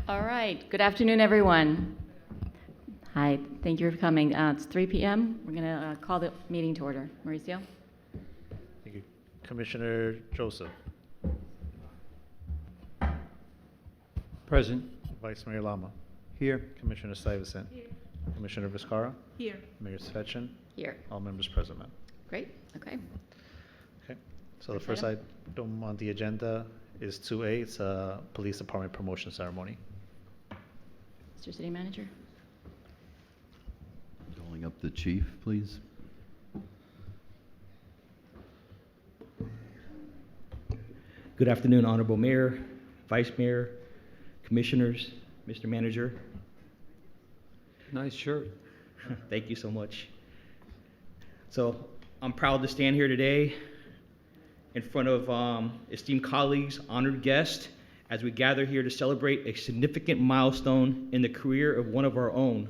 All right, good afternoon, everyone. Hi, thank you for coming. It's 3 p.m. We're going to call the meeting to order. Mauricio? Thank you. Commissioner Joseph, Present. Vice Mayor Lama, Here. Commissioner Stuyvesant, Commissioner Vizcarra, Here. Mayor Svechin, Here. all members present, ma'am. Great, okay. Okay, so the First first item on the agenda is 2A. It's a police department promotion ceremony. Mr. City Manager? Calling up the chief, please. Good afternoon, Honorable Mayor, Vice Mayor, Commissioners, Mr. Manager. Nice shirt. Thank you so much. So I'm proud to stand here today in front of esteemed colleagues, honored guests, as we gather here to celebrate a significant milestone in the career of one of our own.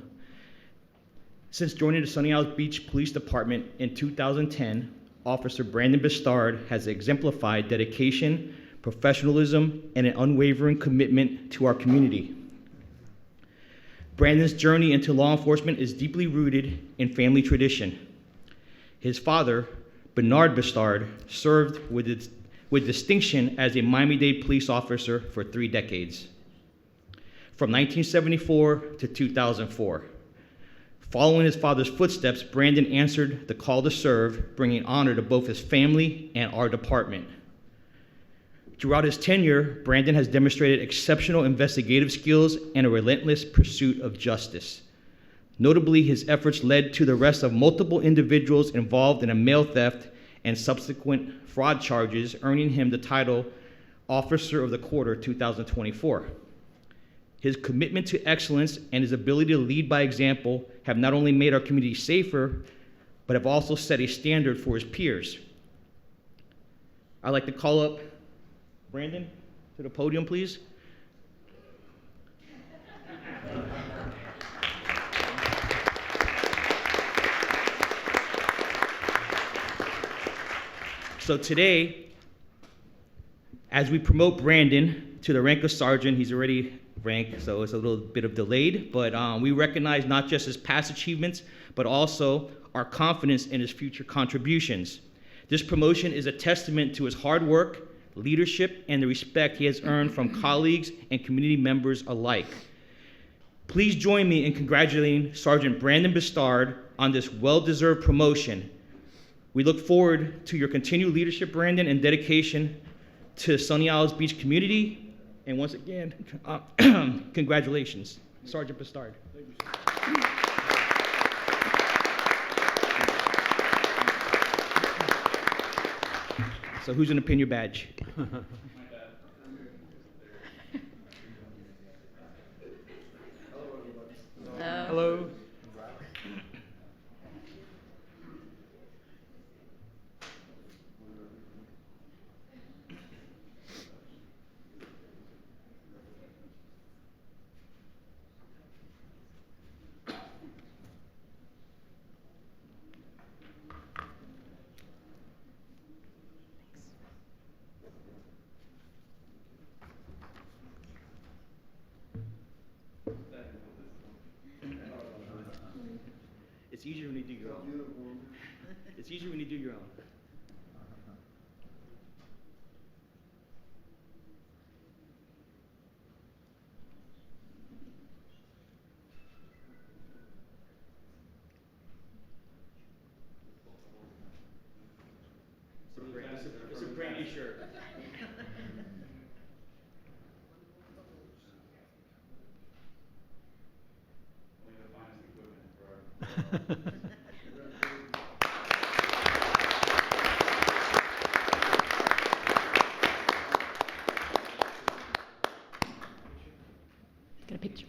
Since joining the Sunny Isles Beach Police Department in 2010, Officer Brandon Bestard has exemplified dedication, professionalism, and an unwavering commitment to our community. Brandon's journey into law enforcement is deeply rooted in family tradition. His father, Bernard Bestard, served with distinction as a Miami-Dade police officer for 3 decades, from 1974 to 2004. Following his father's footsteps, Brandon answered the call to serve, bringing honor to both his family and our department. Throughout his tenure, Brandon has demonstrated exceptional investigative skills and a relentless pursuit of justice. Notably, his efforts led to the arrest of multiple individuals involved in a mail theft and subsequent fraud charges, earning him the title Officer of the Quarter 2024. His commitment to excellence and his ability to lead by example have not only made our community safer, but have also set a standard for his peers. I'd like to call up Brandon to the podium, please. So today, as we promote Brandon to the rank of sergeant, he's already ranked, so it's a little bit of delayed, but we recognize not just his past achievements, but also our confidence in his future contributions. This promotion is a testament to his hard work, leadership, and the respect he has earned from colleagues and community members alike. Please join me in congratulating Sergeant Brandon Bestard on this well-deserved promotion. We look forward to your continued leadership, Brandon, and dedication to Sunny Isles Beach community. And once again, congratulations, Sergeant Bestard. So who's gonna pin your badge? Hello. It's easier when you do your own. It's easier when you do your own. It's a brand new shirt. Get a picture.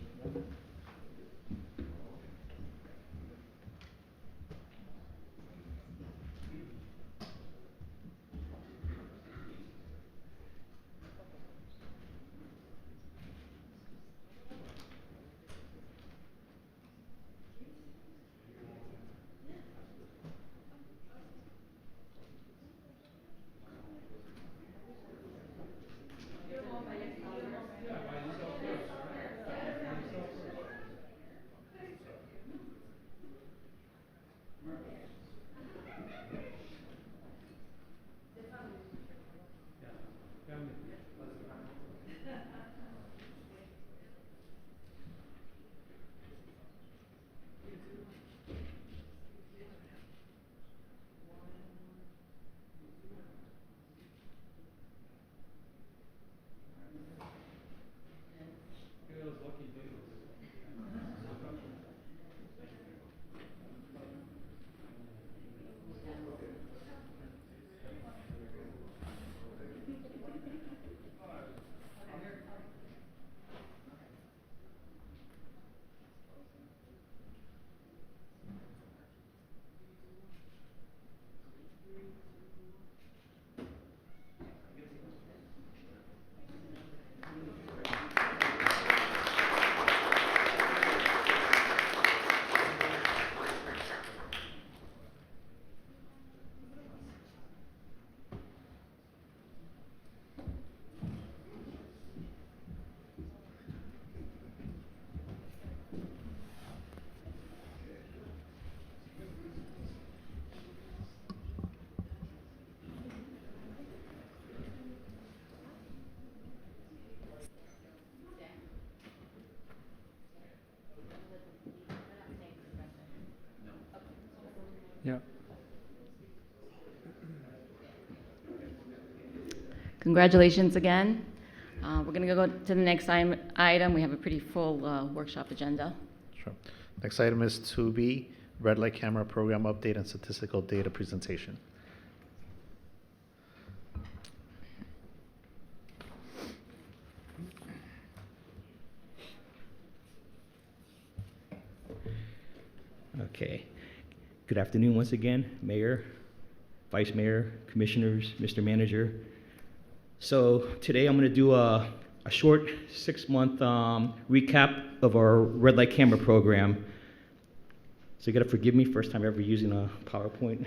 Congratulations again. We're going to go to the next item. We have a pretty full workshop agenda. Sure. Next item is 2B, red light camera program update and statistical data presentation. Okay. Good afternoon once again, Mayor, Vice Mayor, Commissioners, Mr. Manager. So today I'm going to do a short 6-month recap of our red light camera program. So you got to forgive me, first time ever using a PowerPoint.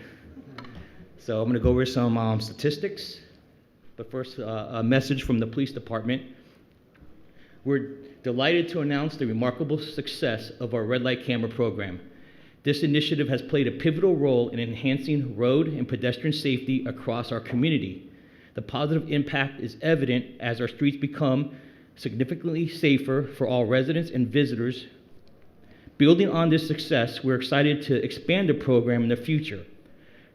So I'm going to go over some statistics. But first, a message from the police department. We're delighted to announce the remarkable success of our red light camera program. This initiative has played a pivotal role in enhancing road and pedestrian safety across our community. The positive impact is evident as our streets become significantly safer for all residents and visitors. Building on this success, we're excited to expand the program in the future,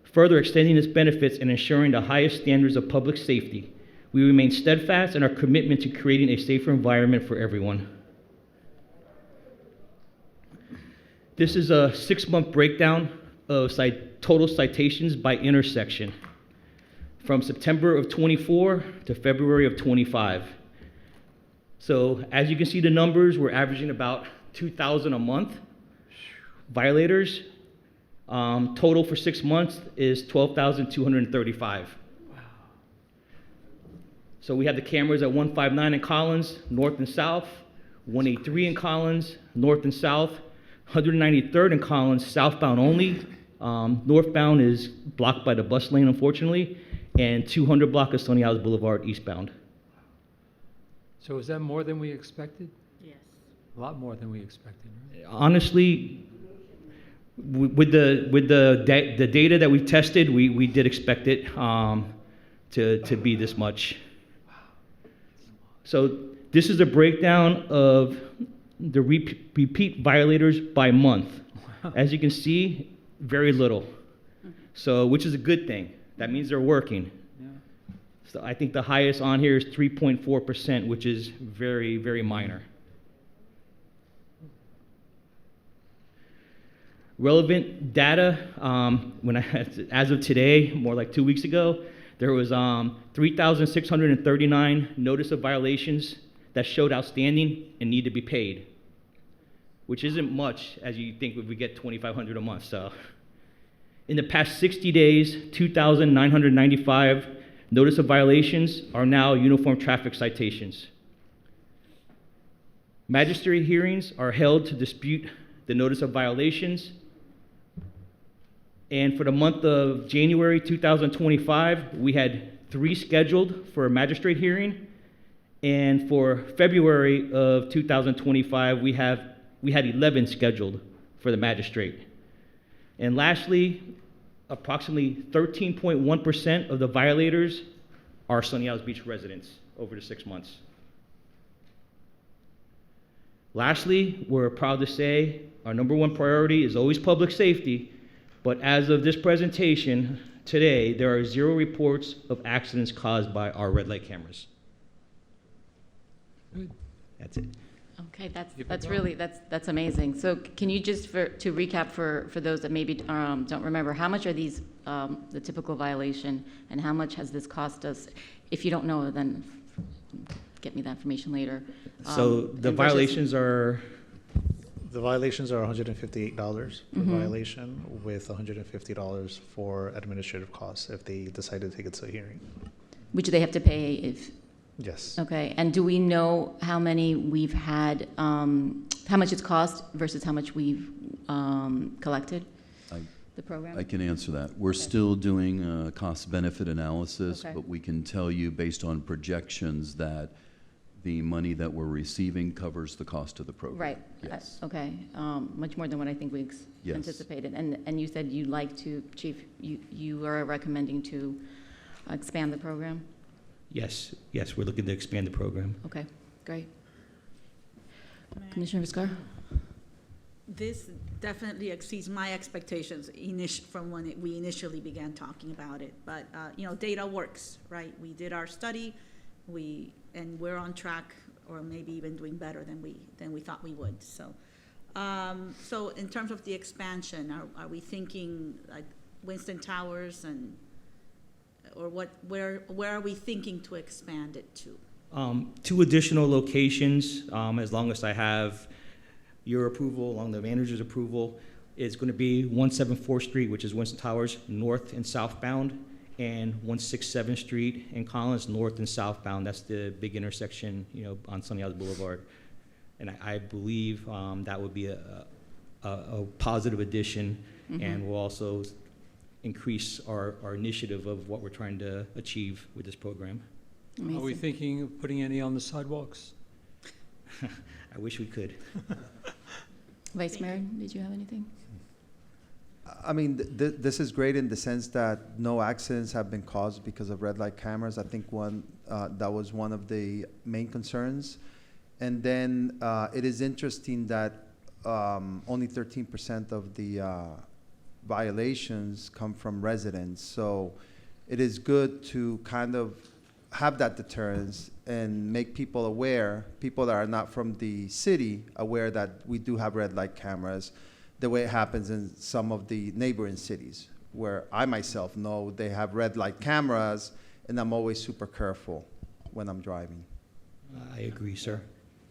further extending its benefits and ensuring the highest standards of public safety. We remain steadfast in our commitment to creating a safer environment for everyone. This is a 6-month breakdown of total citations by intersection from September of 24 to February of 25. So as you can see the numbers, we're averaging about 2,000 a month. Violators, total for 6 months is 12,235. So we have the cameras at 159 in Collins, north and south, 183 in Collins, north and south, 193rd in Collins, southbound only. Northbound is blocked by the bus lane, unfortunately, and 200 block of Stony Isles Boulevard, eastbound. So is that more than we expected? Yes. A lot more than we expected, right? Honestly, with the data that we tested, we did expect it to be this much. So this is a breakdown of the repeat violators by month. As you can see, very little. So, which is a good thing. That means they're working. Yeah. So I think the highest on here is 3.4%, which is very, very minor. Relevant data, as of today, more like 2 weeks ago, there was 3,639 notice of violations that showed outstanding and need to be paid, which isn't much as you think if we get 2,500 a month. So in the past 60 days, 2,995 notice of violations are now uniform traffic citations. Magistrate hearings are held to dispute the notice of violations. And for the month of January 2025, we had 3 scheduled for a magistrate hearing. And for February of 2025, we had 11 scheduled for the magistrate. And lastly, approximately 13.1% of the violators are Stony Isles Beach residents over the 6 months. Lastly, we're proud to say our #1 priority is always public safety, but as of this presentation today, there are 0 reports of accidents caused by our red light cameras. Good. That's it. Okay, Keep it that's going. really, that's amazing. So can you just, to recap for those that maybe don't remember, how much are these, the typical violation, and how much has this cost us? If you don't know, then get me that information later. So the and versus- violations are, The violations are $158 per Mhm. violation, with $150 for administrative costs if they decide to take it to a hearing. Which they have to pay if, Yes. okay. And do we know how many we've had, how much it's cost versus how much we've collected, the program? I can answer that. We're Okay. still doing a cost-benefit analysis, Okay. but we can tell you based on projections that the money that we're receiving covers the cost of the program. Right. Yes. Okay. Much more than what I think we Yes. anticipated. And you said you'd like to, Chief, you are recommending to expand the program? yes, we're looking to expand the program. Okay, great. Commissioner Viscar? This definitely exceeds my expectations from when we initially began talking about it. But, data works, right? We did our study, and we're on track, or maybe even doing better than we thought we would. So, so in terms of the expansion, are we thinking like Winston Towers or where are we thinking to expand it to? 2 additional locations, as long as I have your approval, along the manager's approval, is going to be 174th Street, which is Winston Towers, north and southbound, and 167th Street in Collins, north and southbound. That's the big intersection, on Sunny Isles Boulevard. And I believe that would be a positive addition, and will also increase our initiative of what we're trying to achieve with this program. Amazing. Are we thinking of putting any on the sidewalks? I wish we could. Vice Mayor, did you have anything? I mean, this is great in the sense that no accidents have been caused because of red light cameras. I think that was one of the main concerns. And then it is interesting that only 13% of the violations come from residents. So it is good to kind of have that deterrence and make people aware, people that are not from the city, aware that we do have red light cameras, the way it happens in some of the neighboring cities, where I myself know they have red light cameras, and I'm always super careful when I'm driving. I agree, sir.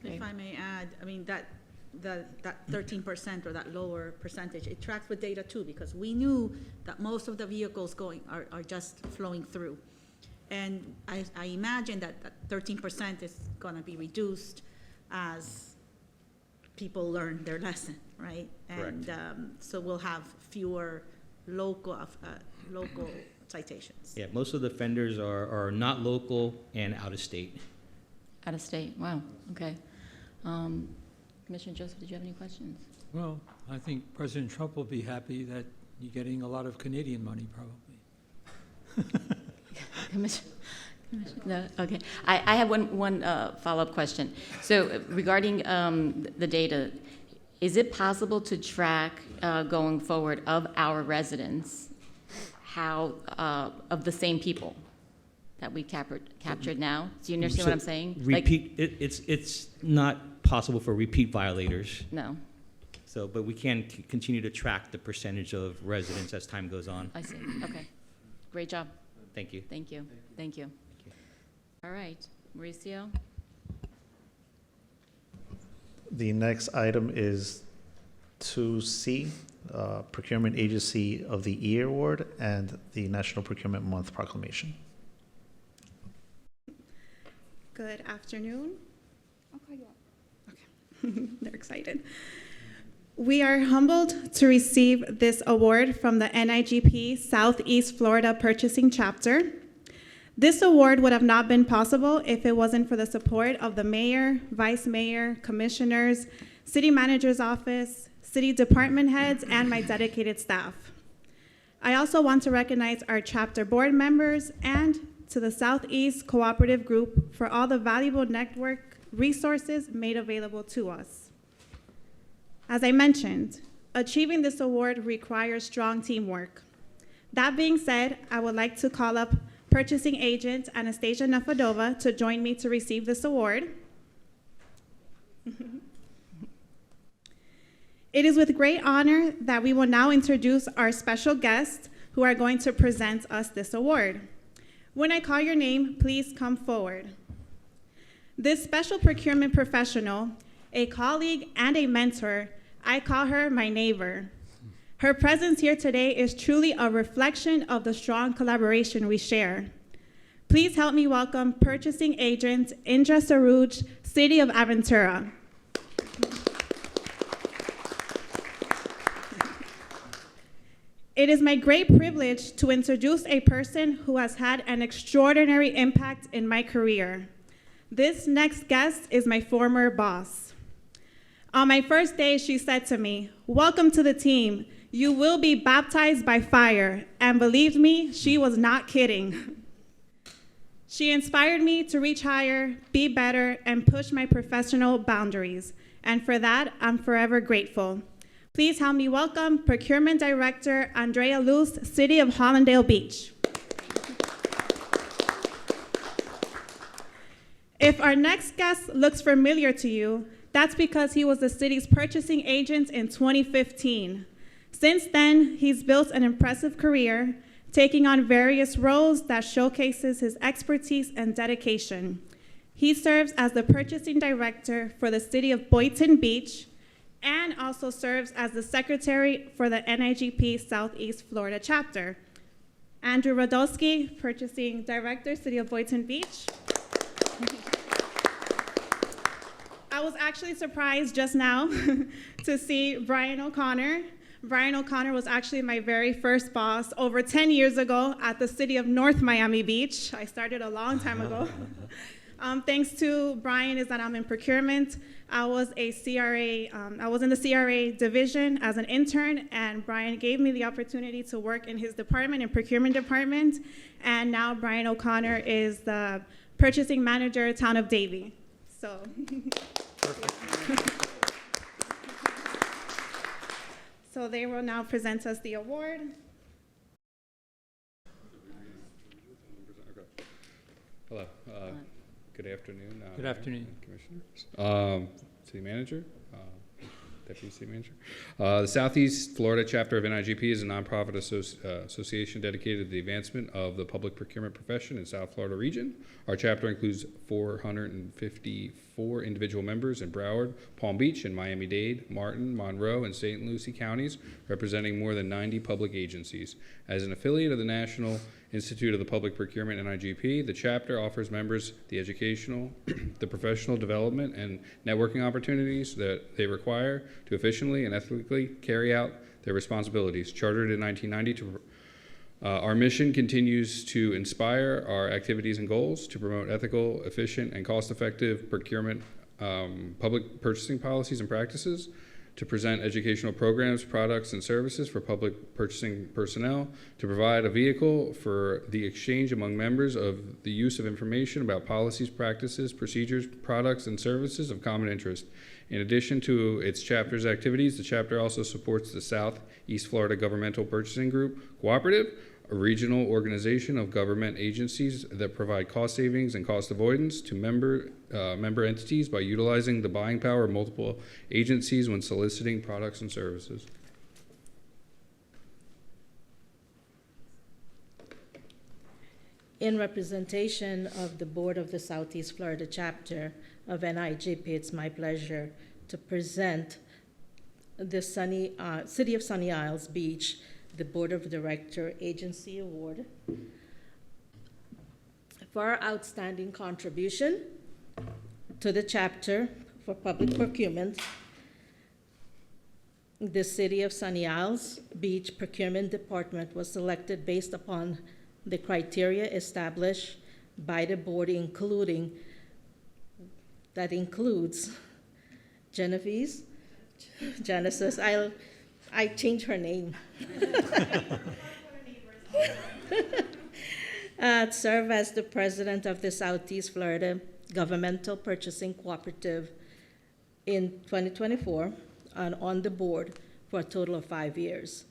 If I may add, I mean, that 13% or that lower percentage, it tracks with data too, because we knew that most of the vehicles are just flowing through. And I imagine that 13% is going to be reduced as people learn their lesson, right? Correct. And so we'll have fewer local citations. Yeah, most of the offenders are not local and out of state. Out of state, wow, okay. Commissioner Joseph, did you have any questions? Well, I think President Trump will be happy that you're getting a lot of Canadian money, probably. Commissioner, no, okay. I have one follow-up question. So regarding the data, is it possible to track going forward of our residents, how of the same people that we captured now? Do you understand what I'm saying? Repeat, it's not possible for repeat violators. No, So, but we can continue to track the percentage of residents as time goes on. I see, okay. Great job. Thank you. Thank you, thank you. All right, Mauricio? The next item is 2C, Procurement Agency of the Year Award and the National Procurement Month Proclamation. Good afternoon. I'll call you up. Okay, they're excited. We are humbled to receive this award from the NIGP Southeast Florida Purchasing Chapter. This award would have not been possible if it wasn't for the support of the mayor, vice mayor, commissioners, city manager's office, city department heads, and my dedicated staff. I also want to recognize our chapter board members and to the Southeast Cooperative Group for all the valuable network resources made available to us. As I mentioned, achieving this award requires strong teamwork. That being said, I would like to call up Purchasing Agent Anastasia Nefadova to join me to receive this award. It is with great honor that we will now introduce our special guests who are going to present us this award. When I call your name, please come forward. This special procurement professional, a colleague and a mentor, I call her my neighbor. Her presence here today is truly a reflection of the strong collaboration we share. Please help me welcome Purchasing Agent Indra Saruj, City of Aventura. It is my great privilege to introduce a person who has had an extraordinary impact in my career. This next guest is my former boss. On my first day, she said to me, "Welcome to the team. You will be baptized by fire." And believe me, she was not kidding. She inspired me to reach higher, be better, and push my professional boundaries. And for that, I'm forever grateful. Please help me welcome Procurement Director Andrea Luz, City of Hollandale Beach. If our next guest looks familiar to you, that's because he was the city's purchasing agent in 2015. Since then, he's built an impressive career, taking on various roles that showcases his expertise and dedication. He serves as the purchasing director for the city of Boynton Beach and also serves as the secretary for the NIGP Southeast Florida chapter. Andrew Radolski, purchasing director, city of Boynton Beach. I was actually surprised just now to see Brian O'Connor. Brian O'Connor was actually my very first boss over 10 years ago at the city of North Miami Beach. I started a long time ago. Thanks to Brian is that I'm in procurement. I was in the CRA division as an intern, and Brian gave me the opportunity to work in his department, in procurement department, and now Brian O'Connor is the purchasing manager, town of Davie. So. So they will now present us the award. Hello. Good afternoon. Good afternoon. Commissioners. City Manager, Deputy City Manager. The Southeast Florida chapter of NIGP is a nonprofit association dedicated to the advancement of the public procurement profession in South Florida region. Our chapter includes 454 individual members in Broward, Palm Beach, and Miami-Dade, Martin, Monroe, and St. Lucie counties, representing more than 90 public agencies. As an affiliate of the National Institute of the Public Procurement, NIGP, the chapter offers members the educational, the professional development, and networking opportunities that they require to efficiently and ethically carry out their responsibilities. Chartered in 1990, our mission continues to inspire our activities and goals to promote ethical, efficient, and cost-effective procurement, public purchasing policies and practices, to present educational programs, products, and services for public purchasing personnel, to provide a vehicle for the exchange among members of the use of information about policies, practices, procedures, products, and services of common interest. In addition to its chapter's activities, the chapter also supports the Southeast Florida Governmental Purchasing Group Cooperative, a regional organization of government agencies that provide cost savings and cost avoidance to member entities by utilizing the buying power of multiple agencies when soliciting products and services. In representation of the board of the Southeast Florida chapter of NIGP, it's my pleasure to present the City of Sunny Isles Beach, the Board of Director Agency Award for our outstanding contribution to the chapter for public procurement. The City of Sunny Isles Beach Procurement Department was selected based upon the criteria established by the board, that includes Genesis, I changed her name. Serve as the president of the Southeast Florida Governmental Purchasing Cooperative in 2024 and on the board for a total of 5 years.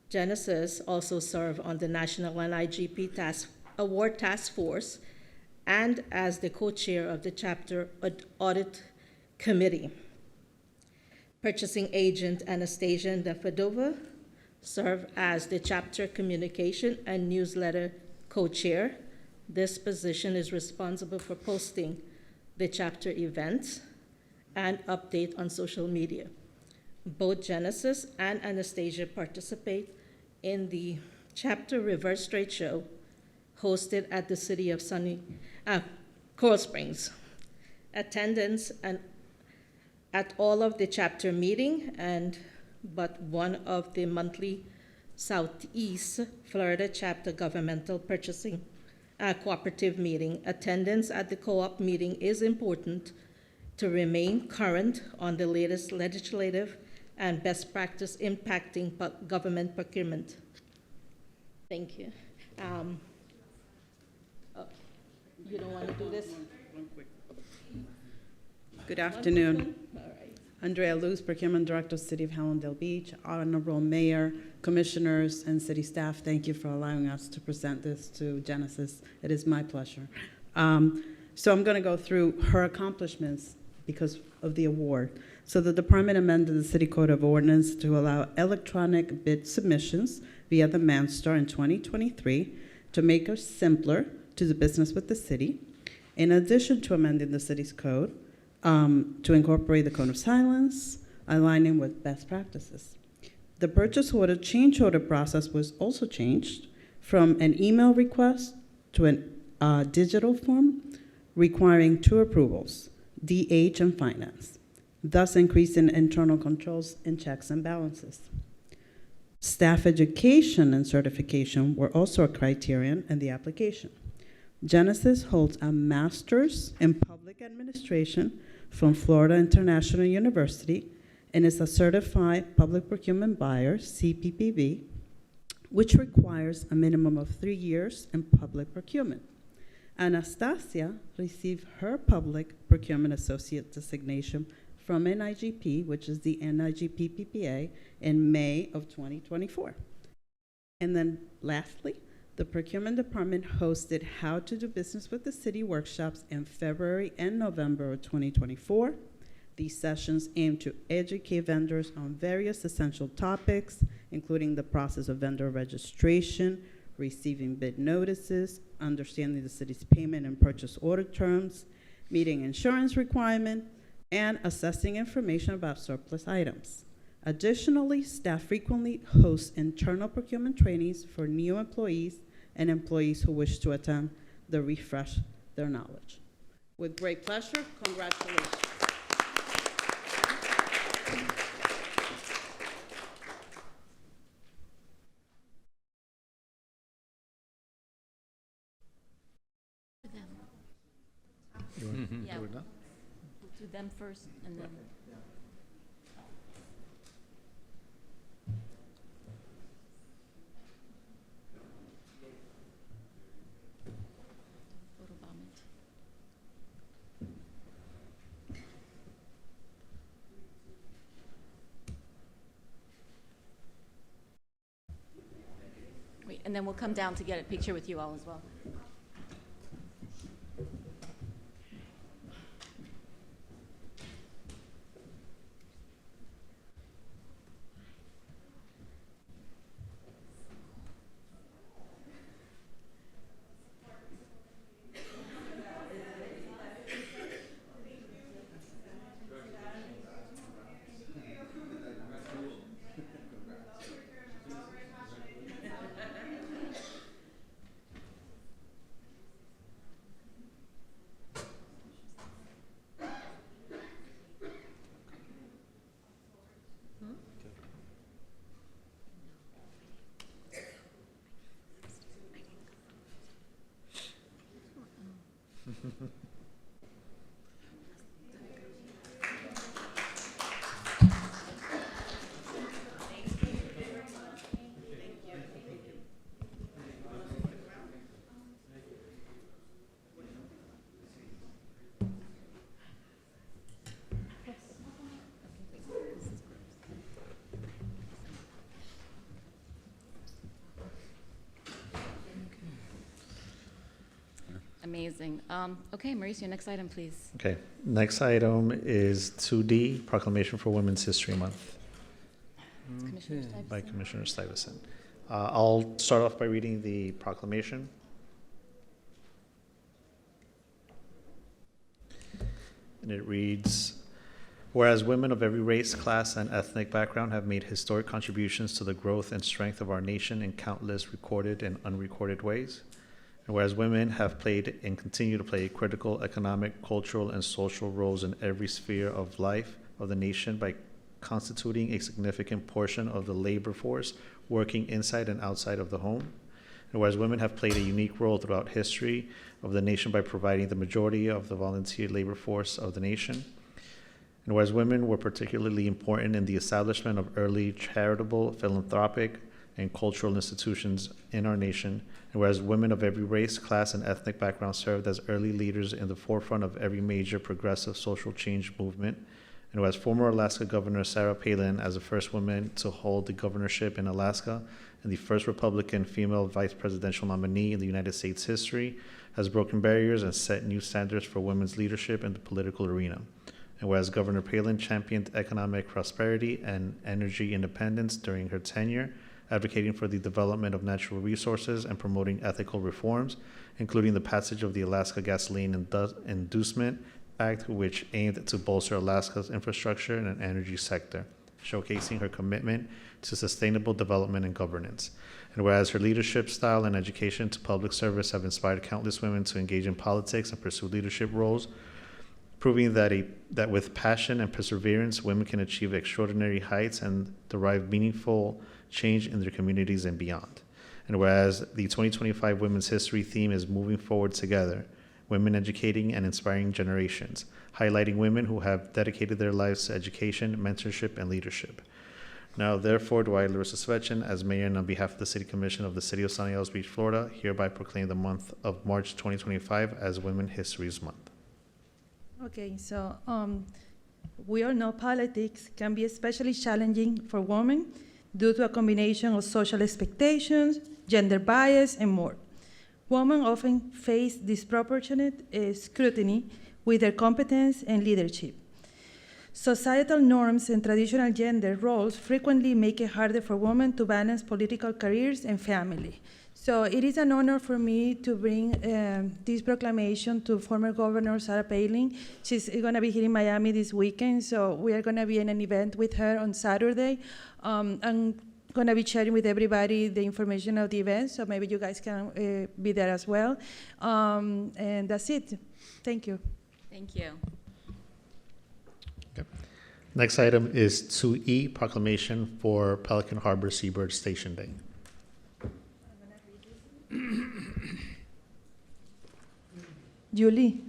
Genesis also served on the National NIGP Award Task Force and as the co-chair of the chapter audit committee. Purchasing agent Anastasia Nefedova served as the chapter communication and newsletter co-chair. This position is responsible for posting the chapter events and update on social media. Both Genesis and Anastasia participate in the chapter reverse trade show hosted at the city of Coral Springs. Attendance at all of the chapter meeting but one of the monthly Southeast Florida chapter governmental purchasing cooperative meeting. Attendance at the co-op meeting is important to remain current on the latest legislative and best practice impacting government procurement. Thank you. You don't want to do this? Good afternoon. All right. Andrea Luz, Procurement Director, City of Hallandale Beach. Honorable Mayor, Commissioners, and City staff, thank you for allowing us to present this to Genesis. It is my pleasure. So I'm going to go through her accomplishments because of the award. So the department amended the City Code of Ordinance to allow electronic bid submissions via the Manstar in 2023 to make it simpler to do business with the city. In addition to amending the city's code to incorporate the Code of Silence, aligning with best practices. The purchase order change order process was also changed from an email request to a digital form requiring 2 approvals, DH and Finance, thus increasing internal controls and checks and balances. Staff education and certification were also a criterion in the application. Genesis holds a master's in public administration from Florida International University and is a certified public procurement buyer, CPPB, which requires a minimum of 3 years in public procurement. Anastasia received her public procurement associate designation from NIGP, which is the NIGP PPA, in May of 2024. And then lastly, the procurement department hosted How to Do Business with the City workshops in February and November of 2024. These sessions aim to educate vendors on various essential topics, including the process of vendor registration, receiving bid notices, understanding the city's payment and purchase order terms, meeting insurance requirements, and assessing information about surplus items. Additionally, staff frequently hosts internal procurement trainings for new employees and employees who wish to attend to refresh their knowledge. With great pleasure, congratulations. You want- Yeah. you want that? We'll do them first, and then. Photobomb it. Wait, and then we'll come down to get a picture with you all as well. Amazing. Okay, Mauricio, next item, please. Okay, next item is 2D, Proclamation for Women's History Month Commissioner Okay. Stuyvesant. by Commissioner Stuyvesant. I'll start off by reading the proclamation. And it reads, whereas women of every race, class, and ethnic background have made historic contributions to the growth and strength of our nation in countless recorded and unrecorded ways, and whereas women have played and continue to play critical economic, cultural, and social roles in every sphere of life of the nation by constituting a significant portion of the labor force working inside and outside of the home, and whereas women have played a unique role throughout history of the nation by providing the majority of the volunteer labor force of the nation, and whereas women were particularly important in the establishment of early charitable, philanthropic, and cultural institutions in our nation, and whereas women of every race, class, and ethnic background served as early leaders in the forefront of every major progressive social change movement, And whereas former Alaska Governor Sarah Palin, as the first woman to hold the governorship in Alaska and the first Republican female vice presidential nominee in the United States history, has broken barriers and set new standards for women's leadership in the political arena. And whereas Governor Palin championed economic prosperity and energy independence during her tenure, advocating for the development of natural resources and promoting ethical reforms, including the passage of the Alaska Gasoline Inducement Act, which aimed to bolster Alaska's infrastructure and energy sector, showcasing her commitment to sustainable development and governance. And whereas her leadership style and education to public service have inspired countless women to engage in politics and pursue leadership roles, proving that with passion and perseverance, women can achieve extraordinary heights and derive meaningful change in their communities and beyond. And whereas the 2025 Women's History theme is moving forward together, women educating and inspiring generations, highlighting women who have dedicated their lives to education, mentorship, and leadership. Now, therefore, do I, Larissa Svechin, as mayor and on behalf of the City Commission of the City of Sunny Isles Beach, Florida, hereby proclaim the month of March 2025 as Women Histories Month. Okay, so we all know politics can be especially challenging for women due to a combination of social expectations, gender bias, and more. Women often face disproportionate scrutiny with their competence and leadership. Societal norms and traditional gender roles frequently make it harder for women to balance political careers and family. So it is an honor for me to bring this proclamation to former Governor Sarah Palin. She's going to be here in Miami this weekend, so we are going to be in an event with her on Saturday. I'm going to be sharing with everybody the information of the event, so maybe you guys can be there as well. And that's it. Thank you. Thank you. Okay. Next item is 2E, proclamation for Pelican Harbor Seabird Station Day. Julie,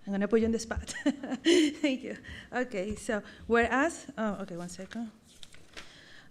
I'm going to put you on the spot. Thank you. Okay, so whereas, okay, one second.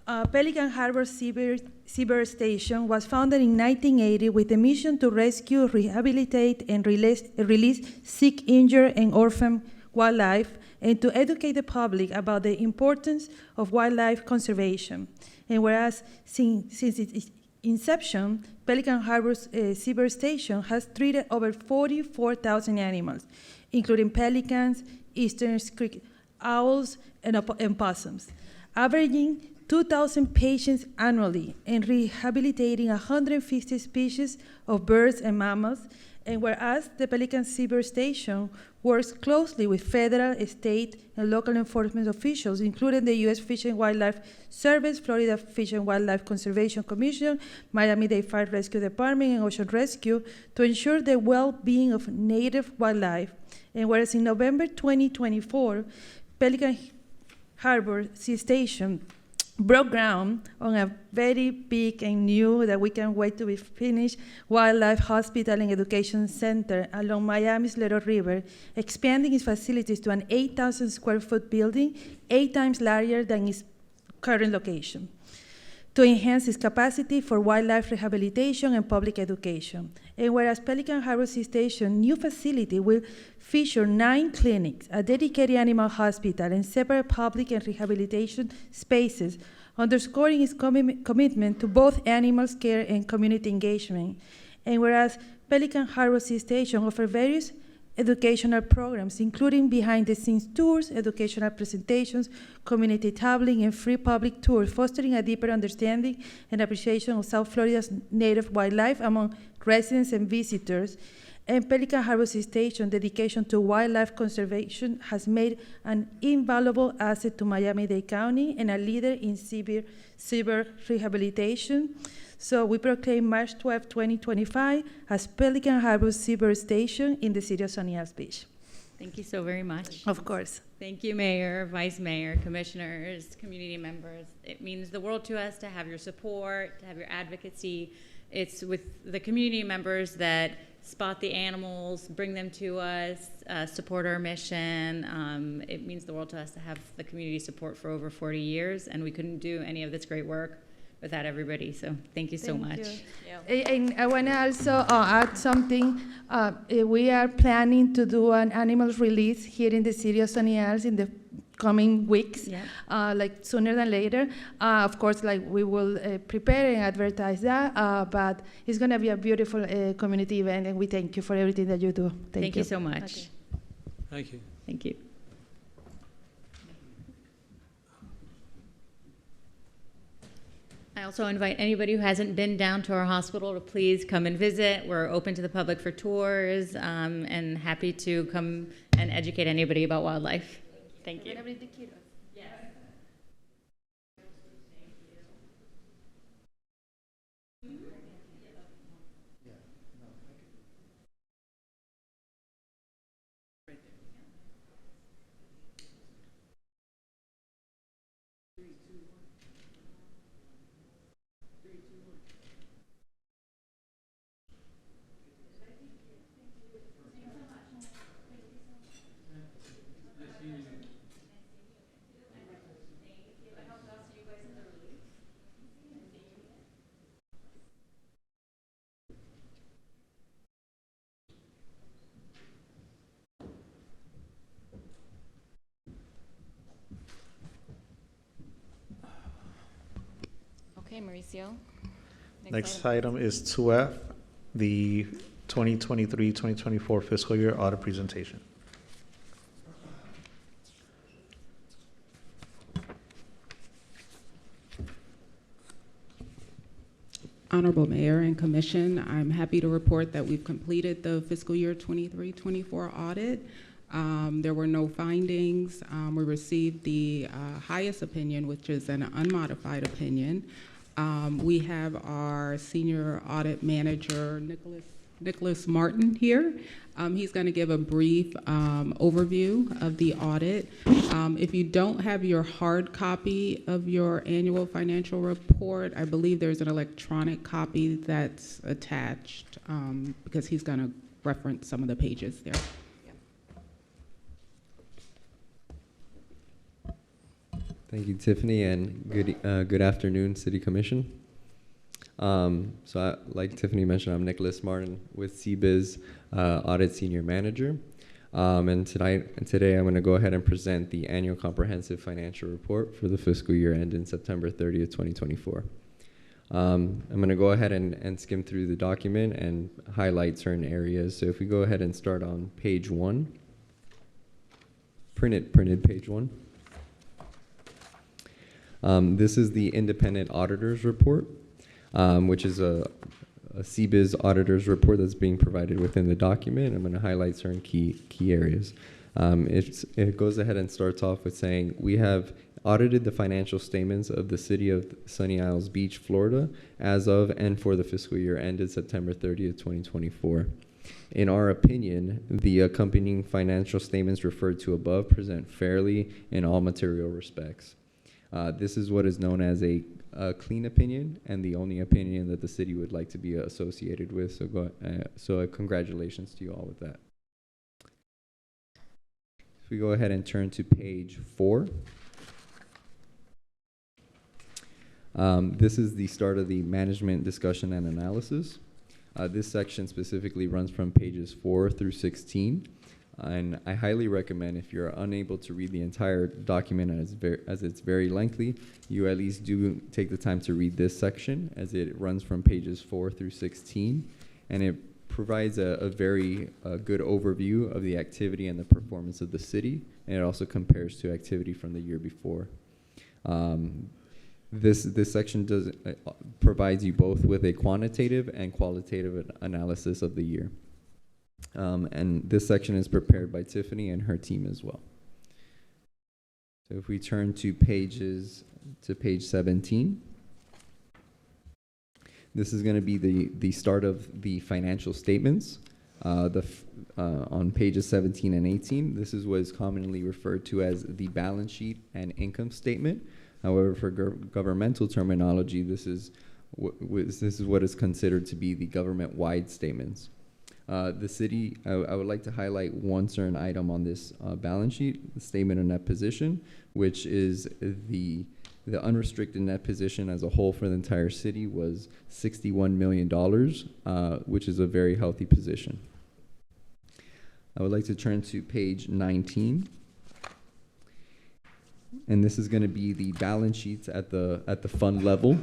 Pelican Harbor Seabird Station was founded in 1980 with a mission to rescue, rehabilitate, and release sick, injured, and orphan wildlife, and to educate the public about the importance of wildlife conservation. And whereas since its inception, Pelican Harbor Seabird Station has treated over 44,000 animals, including pelicans, eastern cricket, owls, and possums, averaging 2,000 patients annually and rehabilitating 150 species of birds and mammals. And whereas the Pelican Seabird Station works closely with federal, state, and local enforcement officials, including the U.S. Fish and Wildlife Service, Florida Fish and Wildlife Conservation Commission, Miami-Dade Fire Rescue Department, and Ocean Rescue, to ensure the well-being of native wildlife. And whereas in November 2024, Pelican Harbor Sea Station broke ground on a very big and new, that we can't wait to be finished, wildlife hospital and education center along Miami's Little River, expanding its facilities to an 8,000 square foot building, 8 times larger than its current location, to enhance its capacity for wildlife rehabilitation and public education. And whereas Pelican Harbor Sea Station new facility will feature 9 clinics, a dedicated animal hospital, and separate public and rehabilitation spaces, underscoring its commitment to both animals care and community engagement. And whereas Pelican Harbor Sea Station offers various educational programs, including behind-the-scenes tours, educational presentations, community tabling, and free public tours, fostering a deeper understanding and appreciation of South Florida's native wildlife among residents and visitors. And Pelican Harbor Sea Station dedication to wildlife conservation has made an invaluable asset to Miami-Dade County and a leader in seabird rehabilitation. So we proclaim March 12, 2025 as Pelican Harbor Seabird Station in the city of Sunny Isles Beach. Thank you so very much. Of course. Thank you, Mayor, Vice Mayor, Commissioners, community members. It means the world to us to have your support, to have your advocacy. It's with the community members that spot the animals, bring them to us, support our mission. It means the world to us to have the community support for over 40 years, and we couldn't do any of this great work without everybody. So thank you so much. And I want to also add something. We are planning to do an animal release here in the city of Sunny Isles in the coming weeks, Yeah. like sooner than later. Of course, like we will prepare and advertise that, but it's going to be a beautiful community event, and we thank you for everything that you do. Thank you so much. Okay. Thank you. Thank you. I also invite anybody who hasn't been down to our hospital to please come and visit. We're open to the public for tours, and happy to come and educate anybody about wildlife. Thank you. Okay, Mauricio. Next item is 2F, the 2023-2024 fiscal year audit presentation. Honorable Mayor and Commission, I'm happy to report that we've completed the fiscal year 23-24 audit. There were no findings. We received the highest opinion, which is an unmodified opinion. We have our senior audit manager, Nicholas Martin, here. He's going to give a brief overview of the audit. If you don't have your hard copy of your annual financial report, I believe there's an electronic copy that's attached, because he's going to reference some of the pages there. Thank you, Tiffany, and good afternoon, City Commission. Like Tiffany mentioned, I'm Nicholas Martin with CBIZ Audit Senior Manager. And today I'm going to go ahead and present the annual comprehensive financial report for the fiscal year ending September 30th, 2024. I'm going to go ahead and skim through the document and highlight certain areas. So if we go ahead and start on page 1, printed page 1. This is the independent auditor's report, which is a CBIZ auditor's report that's being provided within the document. I'm going to highlight certain key areas. It goes ahead and starts off with saying, we have audited the financial statements of the city of Sunny Isles Beach, Florida, as of and for the fiscal year ended September 30th, 2024. In our opinion, the accompanying financial statements referred to above present fairly in all material respects. This is what is known as a clean opinion, and the only opinion that the city would like to be associated with. So congratulations to you all with that. If we go ahead and turn to page 4. This is the start of the management discussion and analysis. This section specifically runs from pages 4 through 16. And I highly recommend, if you're unable to read the entire document as it's very lengthy, you at least do take the time to read this section, as it runs from pages 4 through 16, and it provides a very good overview of the activity and the performance of the city, and it also compares to activity from the year before. This section provides you both with a quantitative and qualitative analysis of the year. And this section is prepared by Tiffany and her team as well. So if we turn to page 17, this is going to be the start of the financial statements. On pages 17 and 18, this is what is commonly referred to as the balance sheet and income statement. However, for governmental terminology, this is what is considered to be the government-wide statements. The city, I would like to highlight one certain item on this balance sheet, the statement of net position, which is the unrestricted net position as a whole for the entire city was $61 million, which is a very healthy position. I would like to turn to page 19. and this is going to be the balance sheets at the fund level.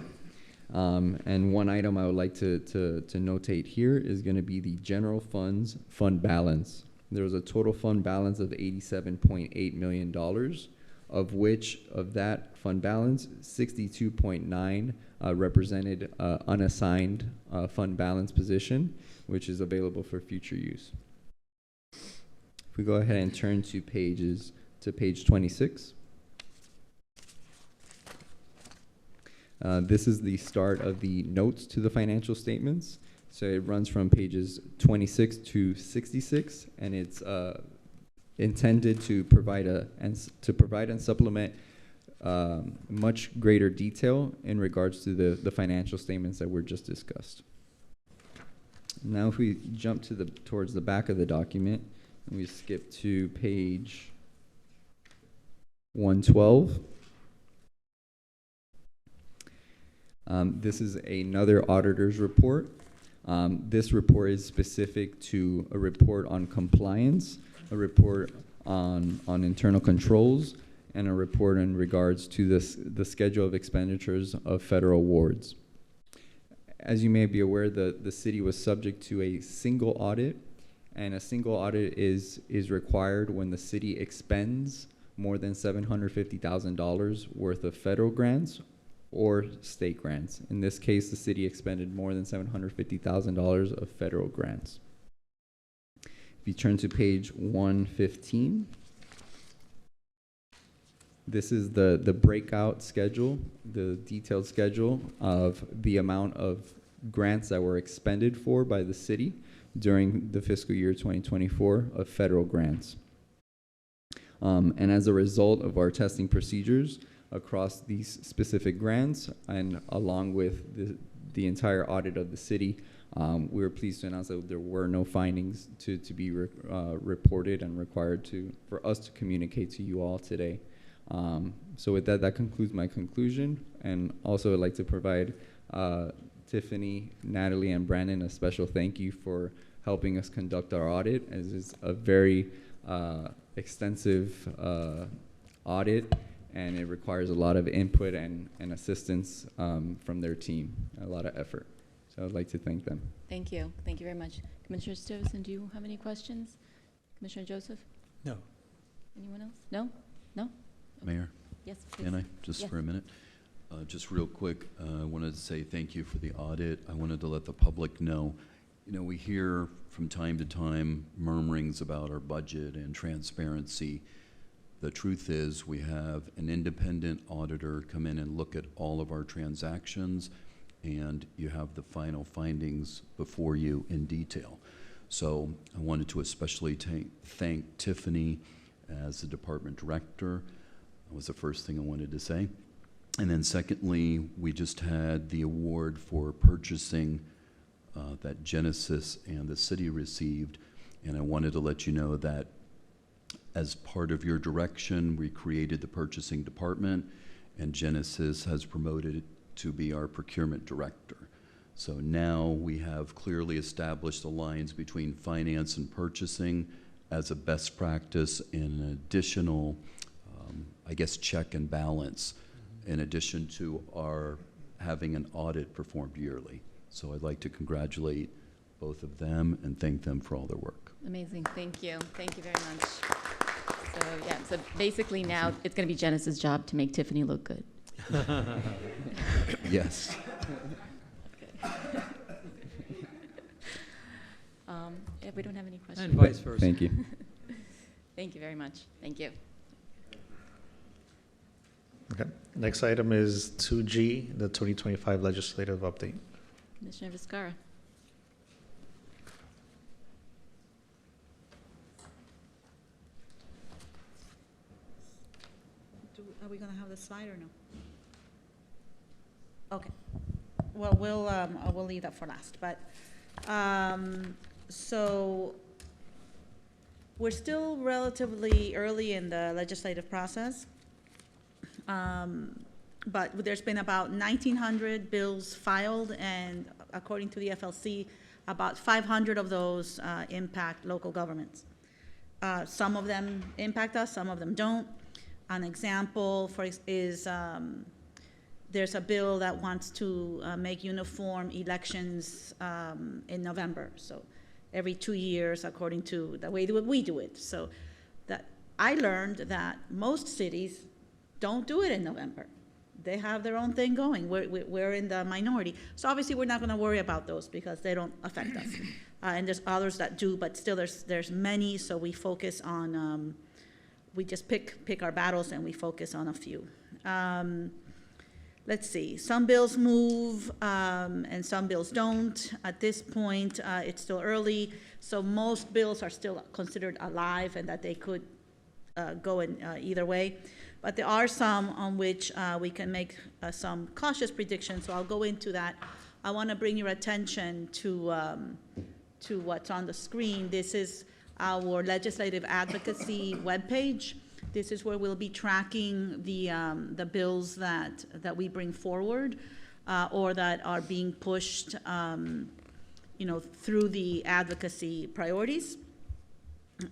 And one item I would like to notate here is going to be the general funds fund balance. There was a total fund balance of $87.8 million, of which of that fund balance, 62.9 represented unassigned fund balance position, which is available for future use. If we go ahead and turn to page 26. This is the start of the notes to the financial statements. So it runs from pages 26 to 66, and it's intended to provide and supplement much greater detail in regards to the financial statements that were just discussed. Now, if we jump towards the back of the document, and we skip to page 112. This is another auditor's report. This report is specific to a report on compliance, a report on internal controls, and a report in regards to the schedule of expenditures of federal awards. As you may be aware, the city was subject to a single audit, and a single audit is required when the city expends more than $750,000 worth of federal grants or state grants. In this case, the city expended more than $750,000 of federal grants. If you turn to page 115, this is the breakout schedule, the detailed schedule of the amount of grants that were expended for by the city during the fiscal year 2024 of federal grants. And as a result of our testing procedures across these specific grants, and along with the entire audit of the city, we were pleased to announce that there were no findings to be reported and required for us to communicate to you all today. So with that concludes my conclusion, and also I'd like to provide Tiffany, Natalie, and Brandon a special thank you for helping us conduct our audit, as it's a very extensive audit, and it requires a lot of input and assistance from their team, a lot of effort. So I'd like to thank them. Thank you. Thank you very much. Commissioner Stevenson, do you have any questions? Commissioner Joseph? No. Anyone else? No? No? Mayor? Yes, please. Can I, just Yes. for a minute? Just real quick, I wanted to say thank you for the audit. I wanted to let the public know, we hear from time to time murmurings about our budget and transparency. The truth is, we have an independent auditor come in and look at all of our transactions, and you have the final findings before you in detail. So I wanted to especially thank Tiffany as the department director. That was the first thing I wanted to say. And then secondly, we just had the award for purchasing that Genesis and the city received, and I wanted to let you know that as part of your direction, we created the purchasing department, and Genesis has promoted it to be our procurement director. So now we have clearly established the lines between finance and purchasing as a best practice and an additional, check and balance, in addition to our having an audit performed yearly. So I'd like to congratulate both of them and thank them for all their work. Amazing. Thank you. Thank you very much. So basically now it's going to be Genesis' job to make Tiffany look good. Yes. If we don't have any questions. And vice versa. Thank you. Thank you very much. Thank you. Okay. Next item is 2G, the 2025 legislative update. Commissioner Vizcarra. Are we gonna have the slide or no? Okay. Well, we'll leave that for last, but, so we're still relatively early in the legislative process. But there's been about 1,900 bills filed, and according to the FLC, about 500 of those impact local governments. Some of them impact us, some of them don't. An example is there's a bill that wants to make uniform elections in November. So every 2 years, according to the way that we do it. So that I learned that most cities don't do it in November. They have their own thing going. We're in the minority. So obviously we're not going to worry about those because they don't affect us. And there's others that do, but still there's many. So we focus on, we just pick our battles and we focus on a few. Let's see, some bills move and some bills don't. At this point, it's still early, so most bills are still considered alive and that they could go in either way. But there are some on which we can make some cautious predictions, so I'll go into that. I want to bring your attention to what's on the screen. This is our legislative advocacy webpage. This is where we'll be tracking the bills that we bring forward or that are being pushed, through the advocacy priorities.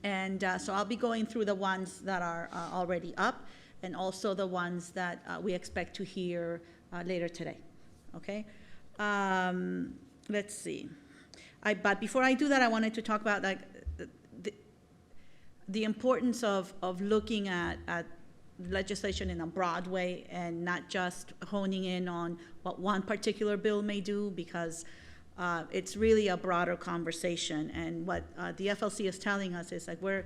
And so I'll be going through the ones that are already up and also the ones that we expect to hear later today, okay? Let's see. But before I do that, I wanted to talk about the importance of looking at legislation in a broad way and not just honing in on what one particular bill may do, because it's really a broader conversation. And what the FLC is telling us is like we're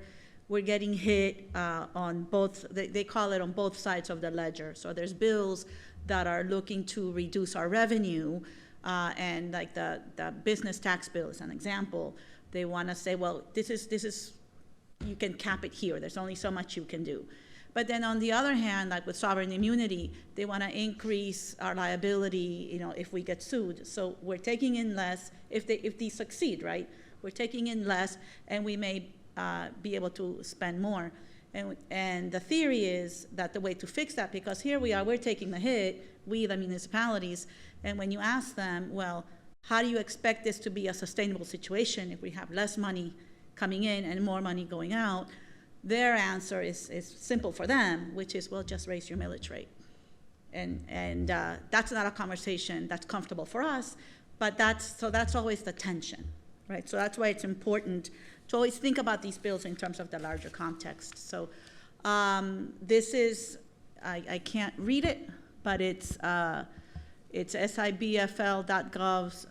getting hit on both, they call it on both sides of the ledger. So there's bills that are looking to reduce our revenue, and like the business tax bill is an example. They want to say, well, this is you can cap it here. There's only so much you can do. But then on the other hand, like with sovereign immunity, they want to increase our liability, if we get sued. So we're taking in less if these succeed, right? We're taking in less, and we may be able to spend more. And the theory is that the way to fix that, because here we are, we're taking the hit, we the municipalities, and when you ask them, well, how do you expect this to be a sustainable situation if we have less money coming in and more money going out? Their answer is simple for them, which is, well, just raise your millage rate. And that's not a conversation that's comfortable for us, but that's always the tension, right? So that's why it's important to always think about these bills in terms of the larger context. So this is, I can't read it, but it's SIBFL.gov's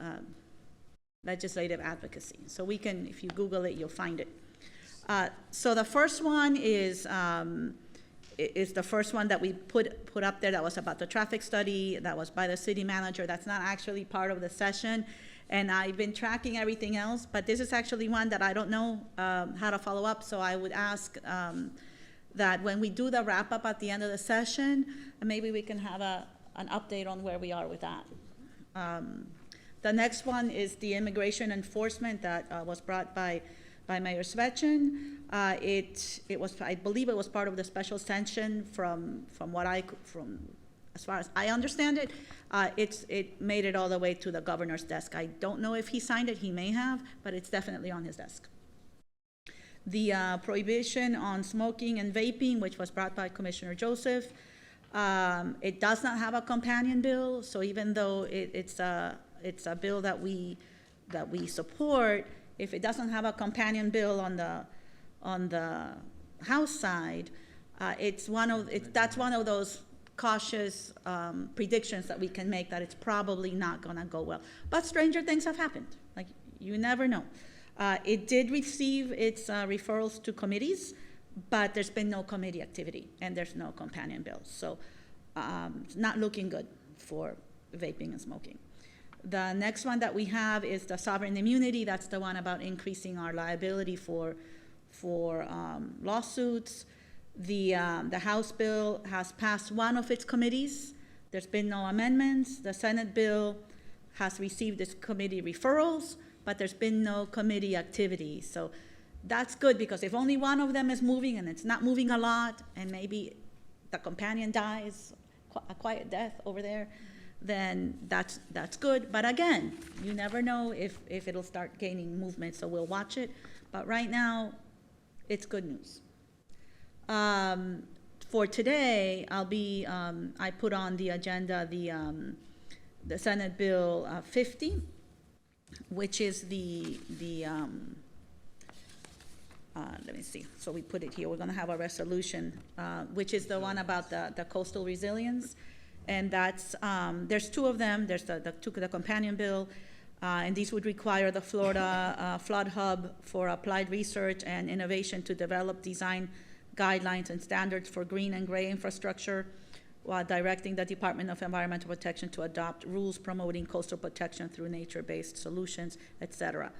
legislative advocacy. So we can, if you Google it, you'll find it. So the first one is the first one that we put up there that was about the traffic study that was by the city manager. That's not actually part of the session. And I've been tracking everything else, but this is actually one that I don't know how to follow up. So I would ask that when we do the wrap up at the end of the session, maybe we can have an update on where we are with that. The next one is the immigration enforcement that was brought by Mayor Svechin. It was, I believe it was part of the special session from as far as I understand it, it made it all the way to the governor's desk. I don't know if he signed it, he may have, but it's definitely on his desk. The prohibition on smoking and vaping, which was brought by Commissioner Joseph, it does not have a companion bill, so even though it's a bill that we support, if it doesn't have a companion bill on the House side, that's one of those cautious predictions that we can make that it's probably not going to go well. But stranger things have happened. Like, you never know. It did receive its referrals to committees, but there's been no committee activity, and there's no companion bill. So it's not looking good for vaping and smoking. The next one that we have is the sovereign immunity. That's the one about increasing our liability for lawsuits. The House bill has passed one of its committees. There's been no amendments. The Senate bill has received its committee referrals, but there's been no committee activity. So that's good, because if only one of them is moving and it's not moving a lot, and maybe the companion dies a quiet death over there, then that's good. But again, you never know if it'll start gaining movement, so we'll watch it. But right now, it's good news. For today, I put on the agenda the Senate Bill 50, which is let me see, so we put it here, we're gonna have a resolution, which is the one about the coastal resilience. And that's, there's two of them, there's the companion bill, and these would require the Florida Flood Hub for applied research and innovation to develop design guidelines and standards for green and gray infrastructure, while directing the Department of Environmental Protection to adopt rules promoting coastal protection through nature-based solutions, et cetera.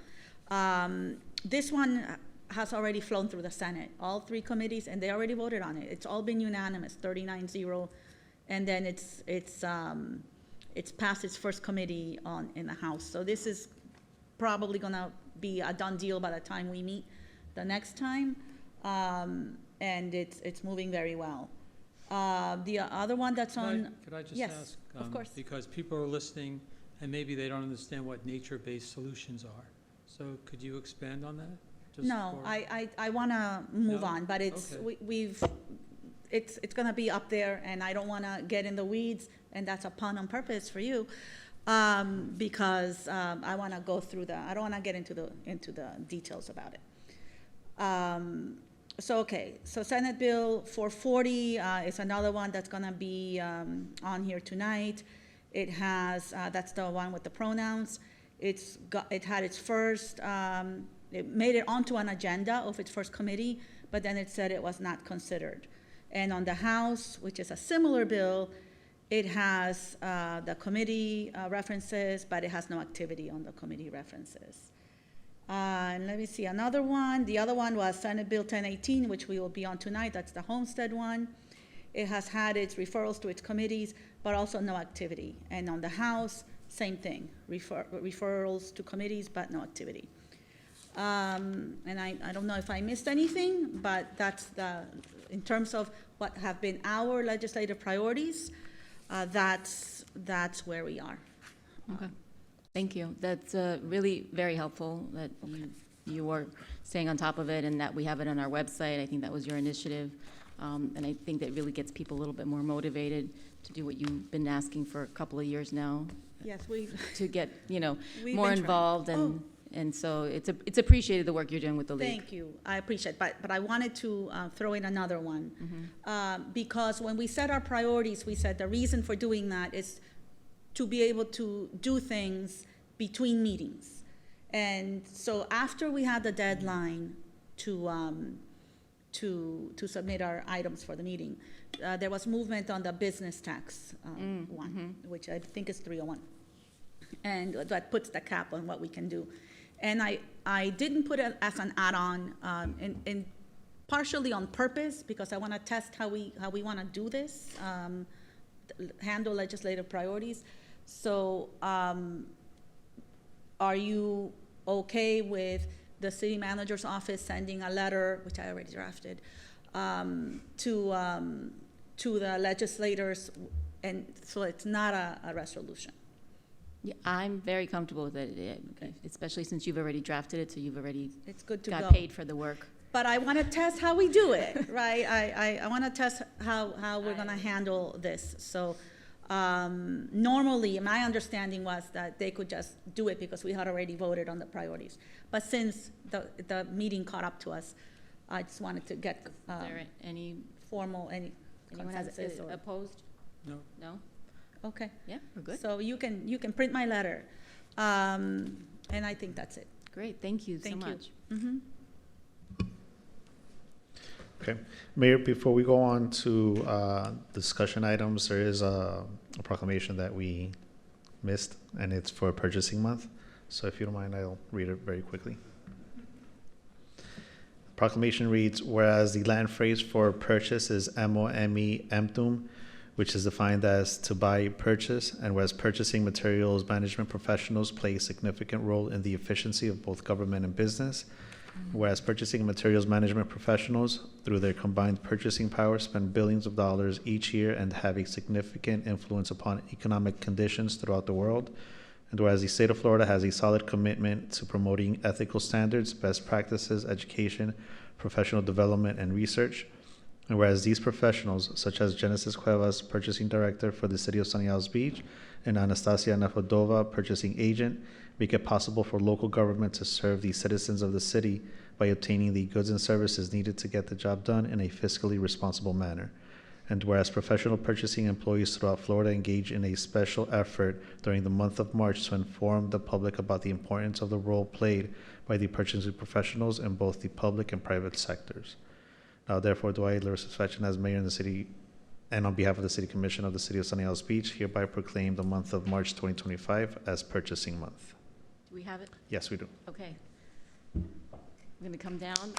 This one has already flown through the Senate, all three committees, and they already voted on it. It's all been unanimous, 39-0, and then it's passed its first committee in the House. So this is probably gonna be a done deal by the time we meet the next time, and it's moving very well. The other one that's on. Could I just yes, ask? Of course. Because people are listening and maybe they don't understand what nature-based solutions are. So could you expand on that? Just No, for- I want to move No? on, but it's, Okay. it's going to be up there, and I don't want to get in the weeds, and that's a pun on purpose for you, because I want to go through I don't want to get into the details about it. So Senate Bill 440 is another one that's going to be on here tonight. It has, that's the one with the pronouns. It had its first, it made it onto an agenda of its first committee, but then it said it was not considered. And on the House, which is a similar bill, it has the committee references, but it has no activity on the committee references. And let me see, another one. The other one was Senate Bill 1018, which we will be on tonight. That's the homestead one. It has had its referrals to its committees, but also no activity. And on the House, same thing, referrals to committees, but no activity. And I don't know if I missed anything, but that's in terms of what have been our legislative priorities, that's where we are. Okay. Thank you. That's really very helpful that you are staying on top of it and that we have it on our website. I think that was your initiative. And I think that really gets people a little bit more motivated to do what you've been asking for a couple of years now. Yes, to get, We've more been trying. involved and so it's appreciated the work you're doing with the league. Thank you. I appreciate it. But I wanted to throw in another one. Because when we set our priorities, we said the reason for doing that is to be able to do things between meetings. And so after we had the deadline to submit our items for the meeting, there was movement on the business tax one, which I think is 301. And that puts the cap on what we can do. And I didn't put it as an add-on, and partially on purpose, because I want to test how we want to do this, handle legislative priorities. So are you okay with the city manager's office sending a letter, which I already drafted, to the legislators, and so it's not a resolution? Yeah, I'm very comfortable with it, especially since you've already drafted it, so you've already it's good to got go. paid for the work. But I want to test how we do it, right? I want to test how we're going to handle this. So normally, my understanding was that they could just do it because we had already voted on the priorities. But since the meeting caught up to us, I just wanted to get any consensus or opposed? No. No? Okay. Yeah, we're good. So you can print my letter, and I think that's it. Great, thank you so much. Mm-hmm. Okay. Mayor, before we go on to discussion items, there is a proclamation that we missed, and it's for purchasing month. So if you don't mind, I'll read it very quickly. Proclamation reads, whereas the Latin phrase for purchase is MOME emptum, which is defined as to buy, purchase, and whereas purchasing materials management professionals play a significant role in the efficiency of both government and business, whereas purchasing materials management professionals, through their combined purchasing power, spend billions of dollars each year and have a significant influence upon economic conditions throughout the world, and whereas the state of Florida has a solid commitment to promoting ethical standards, best practices, education, professional development, and research, And whereas these professionals, such as Genesis Cuevas, Purchasing Director for the City of Sunny Isles Beach, and Anastasia Nefodova, Purchasing Agent, make it possible for local government to serve the citizens of the city by obtaining the goods and services needed to get the job done in a fiscally responsible manner. And whereas professional purchasing employees throughout Florida engage in a special effort during the month of March to inform the public about the importance of the role played by the purchasing professionals in both the public and private sectors. Now, therefore, do I, Larissa Svetchin, as mayor in the city and on behalf of the City Commission of the City of Sunny Isles Beach, hereby proclaim the month of March 2025 as Purchasing Month. Do we have it? Yes, we do. Okay. I'm going to come down.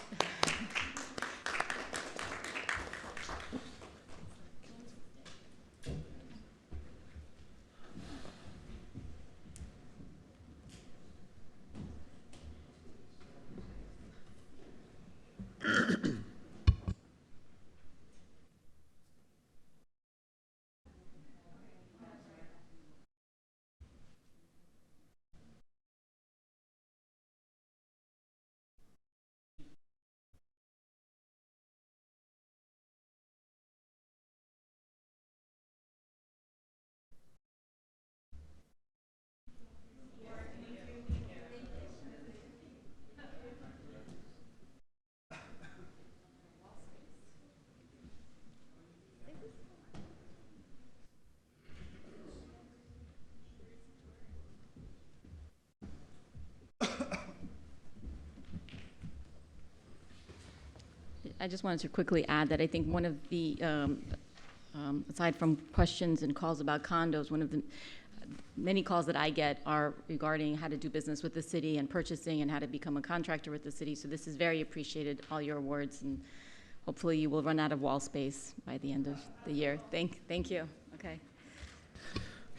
I just wanted to quickly add that I think one of the, aside from questions and calls about condos, one of the many calls that I get are regarding how to do business with the city and purchasing and how to become a contractor with the city. So this is very appreciated, all your awards, and hopefully you will run out of wall space by the end of the year. Thank you. Okay.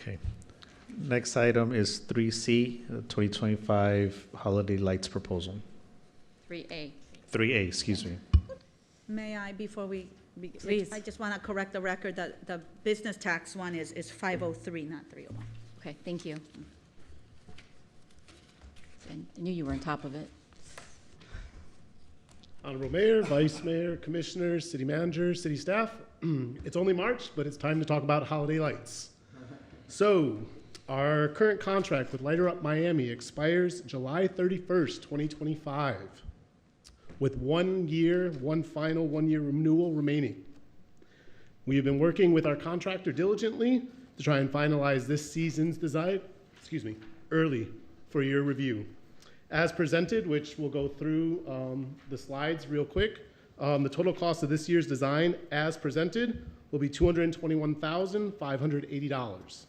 Okay. Next item is 3C, 2025 Holiday Lights Proposal. 3A. 3A, excuse me. May I, before we, Please. I just want to correct the record that the business tax one is 503, not 301. Okay, thank you. I knew you were on top of it. Honorable Mayor, Vice Mayor, Commissioners, City Manager, City Staff, it's only March, but it's time to talk about holiday lights. So, our current contract with Lighter Up Miami expires July 31st, 2025, with 1 year, one final 1 year renewal remaining. We have been working with our contractor diligently to try and finalize this season's design, early for your review. As presented, which we'll go through the slides real quick, the total cost of this year's design, as presented, will be $221,580.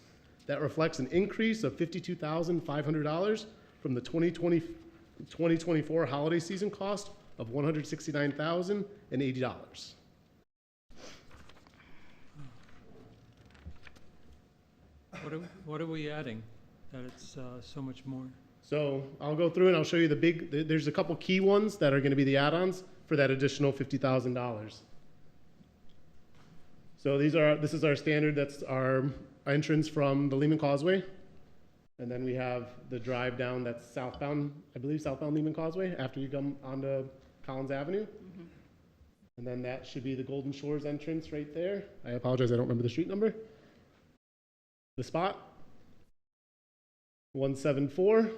That reflects an increase of $52,500 from the 2024 holiday season cost of $169,080. What are we adding that it's so much more? So I'll go through and I'll show you there's a couple key ones that are going to be the add-ons for that additional $50,000. So this is our standard, that's our entrance from the Lehman Causeway. And then we have the drive down that's southbound, I believe southbound Lehman Causeway, after you come onto Collins Avenue. Mm-hmm. And then that should be the Golden Shores entrance right there. I apologize, I don't remember the street number. The spot, 174.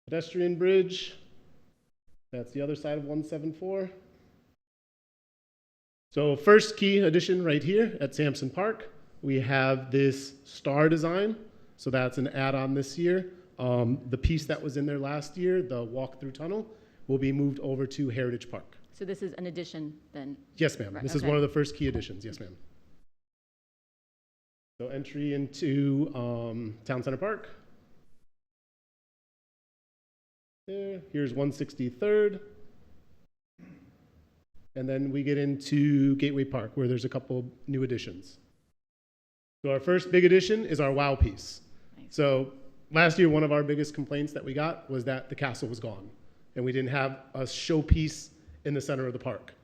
Pedestrian bridge, that's the other side of 174. So first key addition right here at Sampson Park, we have this star design. So that's an add-on this year. The piece that was in there last year, the walk-through tunnel, will be moved over to Heritage Park. So this is an addition then? Yes, ma'am. Right, This is okay. one of the first key additions. Yes, ma'am. So entry into Town Center Park. There. Here's 163rd. And then we get into Gateway Park, where there's a couple new additions. So our first big addition is our wow piece. Nice. So last year, one of our biggest complaints that we got was that the castle was gone, and we didn't have a showpiece in the center of the park.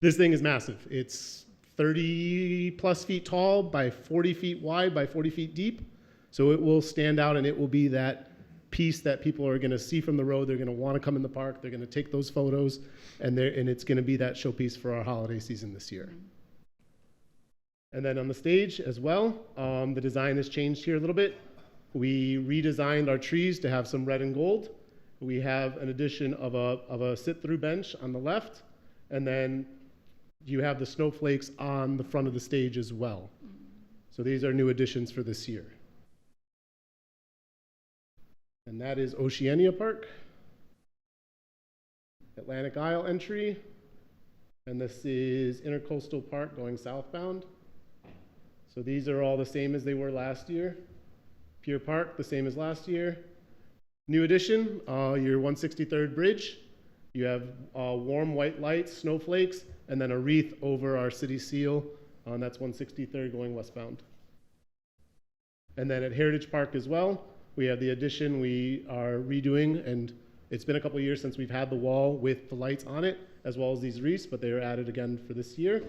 This thing is massive. It's 30 plus feet tall by 40 feet wide by 40 feet deep. So it will stand out, and it will be that piece that people are going to see from the road. They're going to want to come in the park. They're going to take those photos, and it's going to be that showpiece for our holiday season this year. And then on the stage as well, the design has changed here a little bit. We redesigned our trees to have some red and gold. We have an addition of a sit-through bench on the left, and then you have the snowflakes on the front of the stage as well. So these are new additions for this year. And that is Oceania Park, Atlantic Isle entry, and this is Intercoastal Park going southbound. So these are all the same as they were last year. Pier Park, the same as last year. New addition, your 163rd Bridge. You have warm white lights, snowflakes, and then a wreath over our city seal. That's 163rd going westbound. And then at Heritage Park as well, we have the addition we are redoing, and it's been a couple years since we've had the wall with the lights on it, as well as these wreaths, but they are added again for this year.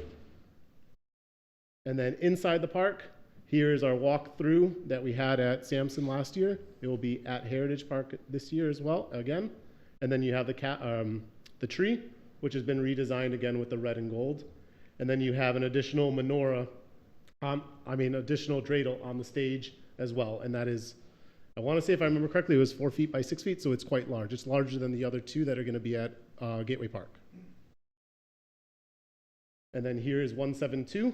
And then inside the park, here is our walkthrough that we had at Sampson last year. It will be at Heritage Park this year as well, again. And then you have the tree, which has been redesigned again with the red and gold. And then you have an additional menorah, additional dreidel on the stage as well. And that is, I want to say if I remember correctly, it was 4 feet by 6 feet, so it's quite large. It's larger than the other two that are going to be at Gateway Park. And then here is 172.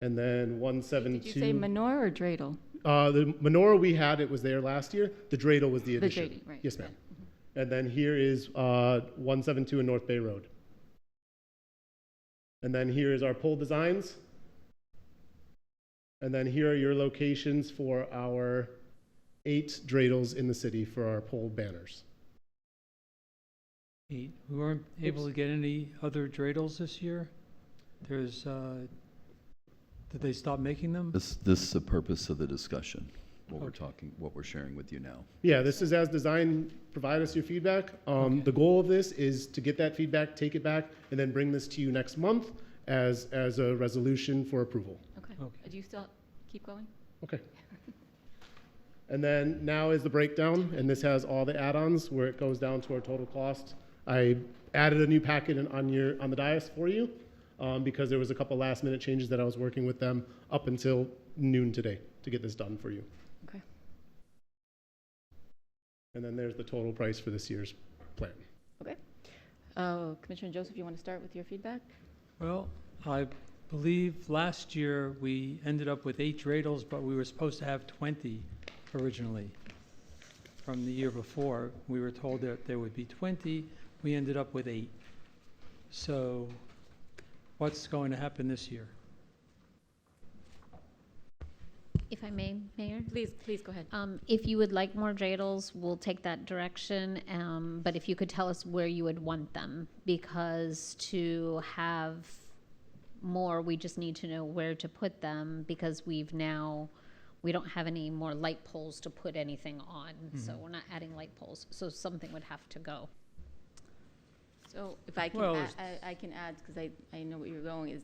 And then 172. Did you say menorah or dreidel? The menorah we had, it was there last year. The dreidel was the addition. The dreidel, right. Yes, ma'am. And then here is 172 in North Bay Road. And then here is our pole designs. And then here are your locations for our 8 dreidels in the city for our pole banners. We weren't able to get any other dreidels this year. There's, did they stop making them? This is the purpose of the discussion, what we're sharing with you now. Yeah, this is as designed. Provide us your feedback. The goal of this is to get that feedback, take it back, and then bring this to you next month as a resolution for approval. Okay. Do you still keep going? Okay. And then now is the breakdown, and this has all the add-ons where it goes down to our total cost. I added a new packet on the dais for you because there was a couple last-minute changes that I was working with them up until noon today to get this done for you. Okay. And then there's the total price for this year's plan. Okay. Commissioner Joseph, you want to start with your feedback? Well, I believe last year we ended up with 8 dreidels, but we were supposed to have 20 originally. From the year before, we were told that there would be 20. We ended up with 8. So what's going to happen this year? If I may, Mayor? Please go ahead. If you would like more dreidels, we'll take that direction. But if you could tell us where you would want them, because to have more, we just need to know where to put them, because we don't have any more light poles to put anything on. So we're not adding light poles. So something would have to go. So if I can, I can add, because I know where you're going, is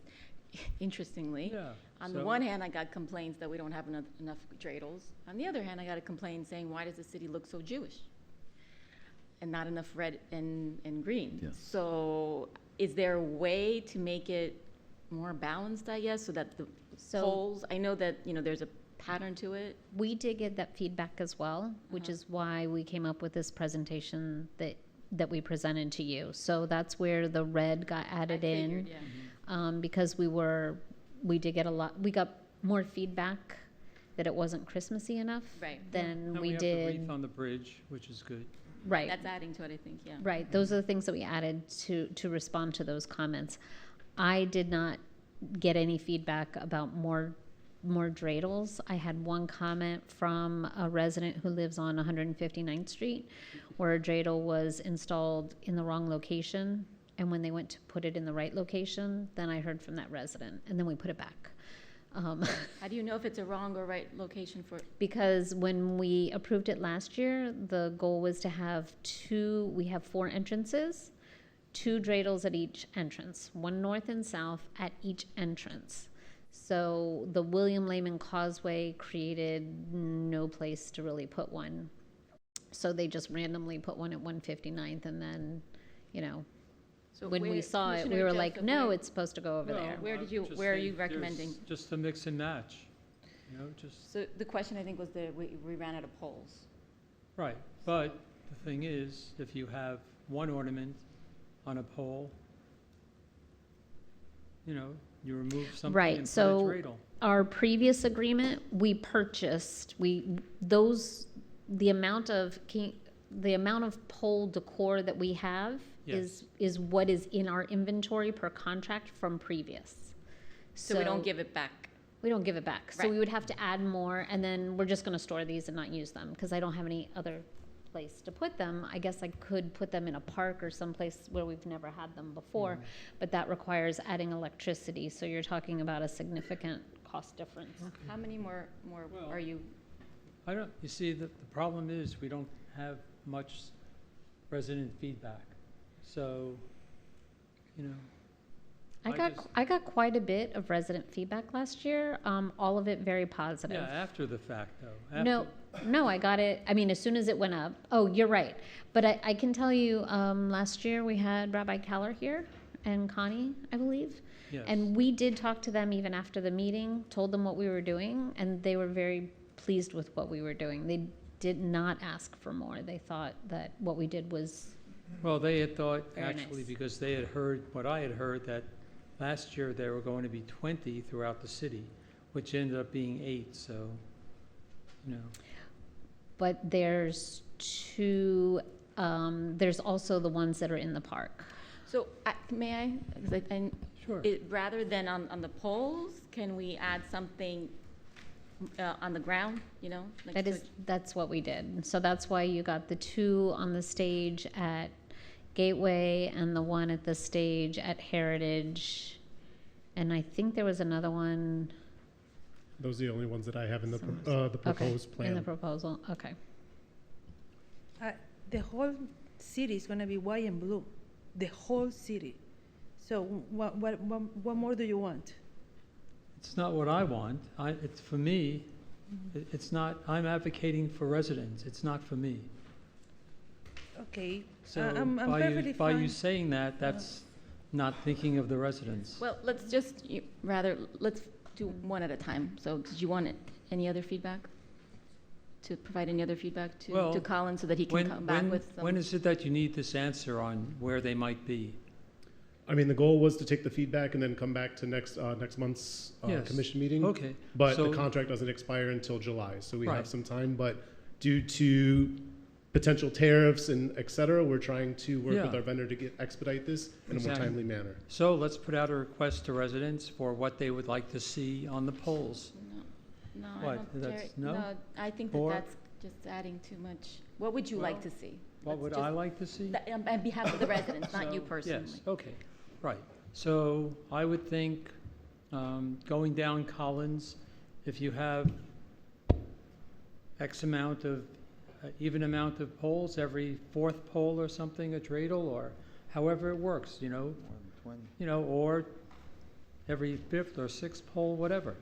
interestingly, on the one hand, I got complaints that we don't have enough dreidels. On the other hand, I got a complaint saying, why does the city look so Jewish? And not enough red and green. Yes. So is there a way to make it more balanced, I guess, so that the poles, I know that, there's a pattern to it. We did get that feedback as well, which is why we came up with this presentation that we presented to you. So that's where the red got added in. Because we did get we got more feedback that it wasn't Christmassy enough than we have did. The wreath on the bridge, which is good. Right. That's adding to it, I think, yeah. Right. Those are the things that we added to respond to those comments. I did not get any feedback about more dreidels. I had one comment from a resident who lives on 159th Street where a dreidel was installed in the wrong location, and when they went to put it in the right location, then I heard from that resident, and then we put it back. How do you know if it's a wrong or right location for? Because when we approved it last year, the goal was to have we have 4 entrances, 2 dreidels at each entrance, one north and south at each entrance. So the William Lehman Causeway created no place to really put one. So they just randomly put one at 159th, and then, you know, So when we where- saw it, we Commissioner were like, Jessup, no, where- it's supposed to go over Well, there. just where are saying you there's recommending? Just a mix and match, you know, just, So the question, I think, was that we ran out of poles. right. But the thing is, if you have one ornament on a pole, you know, you remove something Right, and put a so dreidel. our previous agreement, we purchased, the amount of pole decor that we have is what is in our inventory per contract from previous. So we don't give it back. We don't give it back. So Right. we would have to add more, and then we're just gonna store these and not use them, because I don't have any other place to put them. I guess I could put them in a park or someplace where we've never had them before, but that requires adding electricity, so you're talking about a significant cost difference. How many more Well, are you? I don't, you see, the problem is we don't have much resident feedback. So, you know, I got quite a bit of resident feedback last year, all of it very positive. yeah, after the fact, though. No, I got it, I mean, as soon as it went up. Oh, you're right. But I can tell you, last year we had Rabbi Keller here and Connie, I believe. Yes. And we did talk to them even after the meeting, told them what we were doing, and they were very pleased with what we were doing. They did not ask for more. They thought that what we did was, Well, they had thought, Very actually, nice. because they had heard, what I had heard, that last year there were going to be 20 throughout the city, which ended up being 8, so, you know. but there's two, there's also the ones that are in the park. So may I? 'Cause Sure. Rather than on the poles, can we add something on the ground? You know, like That's what we did. So that's why you got the two on the stage at Gateway and the one at the stage at Heritage. And I think there was another one. Those are the only ones that I have in the Okay, proposed plan. in the proposal, okay. The whole city is gonna be white and blue, the whole city. So what more do you want? It's not what I want. It's for me, it's not, I'm advocating for residents. It's not for me. Okay, So I'm perfectly by you fine. saying that, that's not thinking of the residents. Well, let's let's do one at a time. So did you want any other feedback? To provide any other feedback to Well, Colin so that he can come back with some? When is it that you need this answer on where they might be? I mean, the goal was to take the feedback and then come back to next month's Yes. commission meeting. Okay. But So- the contract doesn't expire until July, so we Right. have some time. But due to potential tariffs and et cetera, we're trying to work with Yeah. our vendor to expedite this in a more Exactly. timely manner. So let's put out a request to residents for what they would like to see on the polls. No, I What, don't, that's- Jerry, no? I think that Or- that's just adding too much. What would you like Well, to see? What Let's would just- I like to see? On behalf of the residents, not you So, personally. Yes, okay, right. So I would think, going down Collins, if you have X amount of, even amount of polls, every fourth poll or something, a dreidel, or however it works, you know, or every fifth or sixth poll, whatever.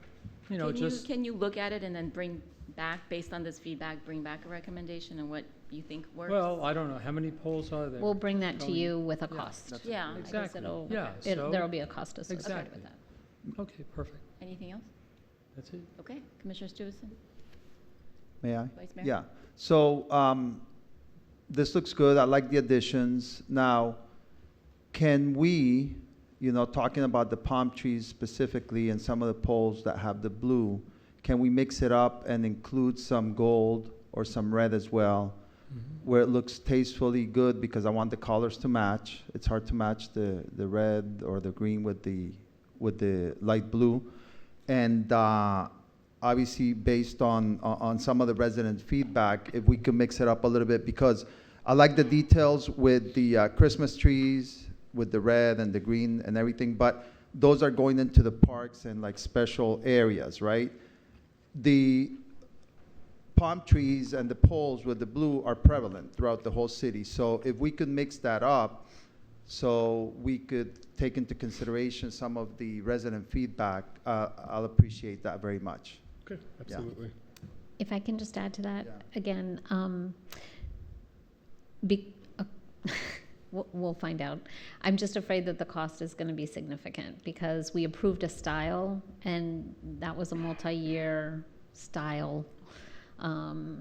You know, just, Can you look at it and then bring back, based on this feedback, bring back a recommendation on what you think works? well, I don't know, how many polls are there? We'll bring that to Going- you with a Yeah, cost. Yeah. I guess Exactly. Yeah, so- there'll be a cost associated Exactly. with that. Okay, perfect, Anything else? that's it. Okay, Commissioner Stewardson? May I? Vice Mayor? Yeah. So this looks good. I like the additions. Now, can we, talking about the palm trees specifically and some of the poles that have the blue, can we mix it up and include some gold or some red as well, where it looks tastefully good? Because I want the colors to match. It's hard to match the red or the green with the light blue. And obviously, based on some of the resident feedback, if we can mix it up a little bit, because I like the details with the Christmas trees, with the red and the green and everything, but those are going into the parks and like special areas, right? The palm trees and the poles with the blue are prevalent throughout the whole city. So if we could mix that up, so we could take into consideration some of the resident feedback, I'll appreciate that very much. Okay, absolutely. If I can just add to that, Yeah. again, we'll find out. I'm just afraid that the cost is going to be significant because we approved a style and that was a multi-year style.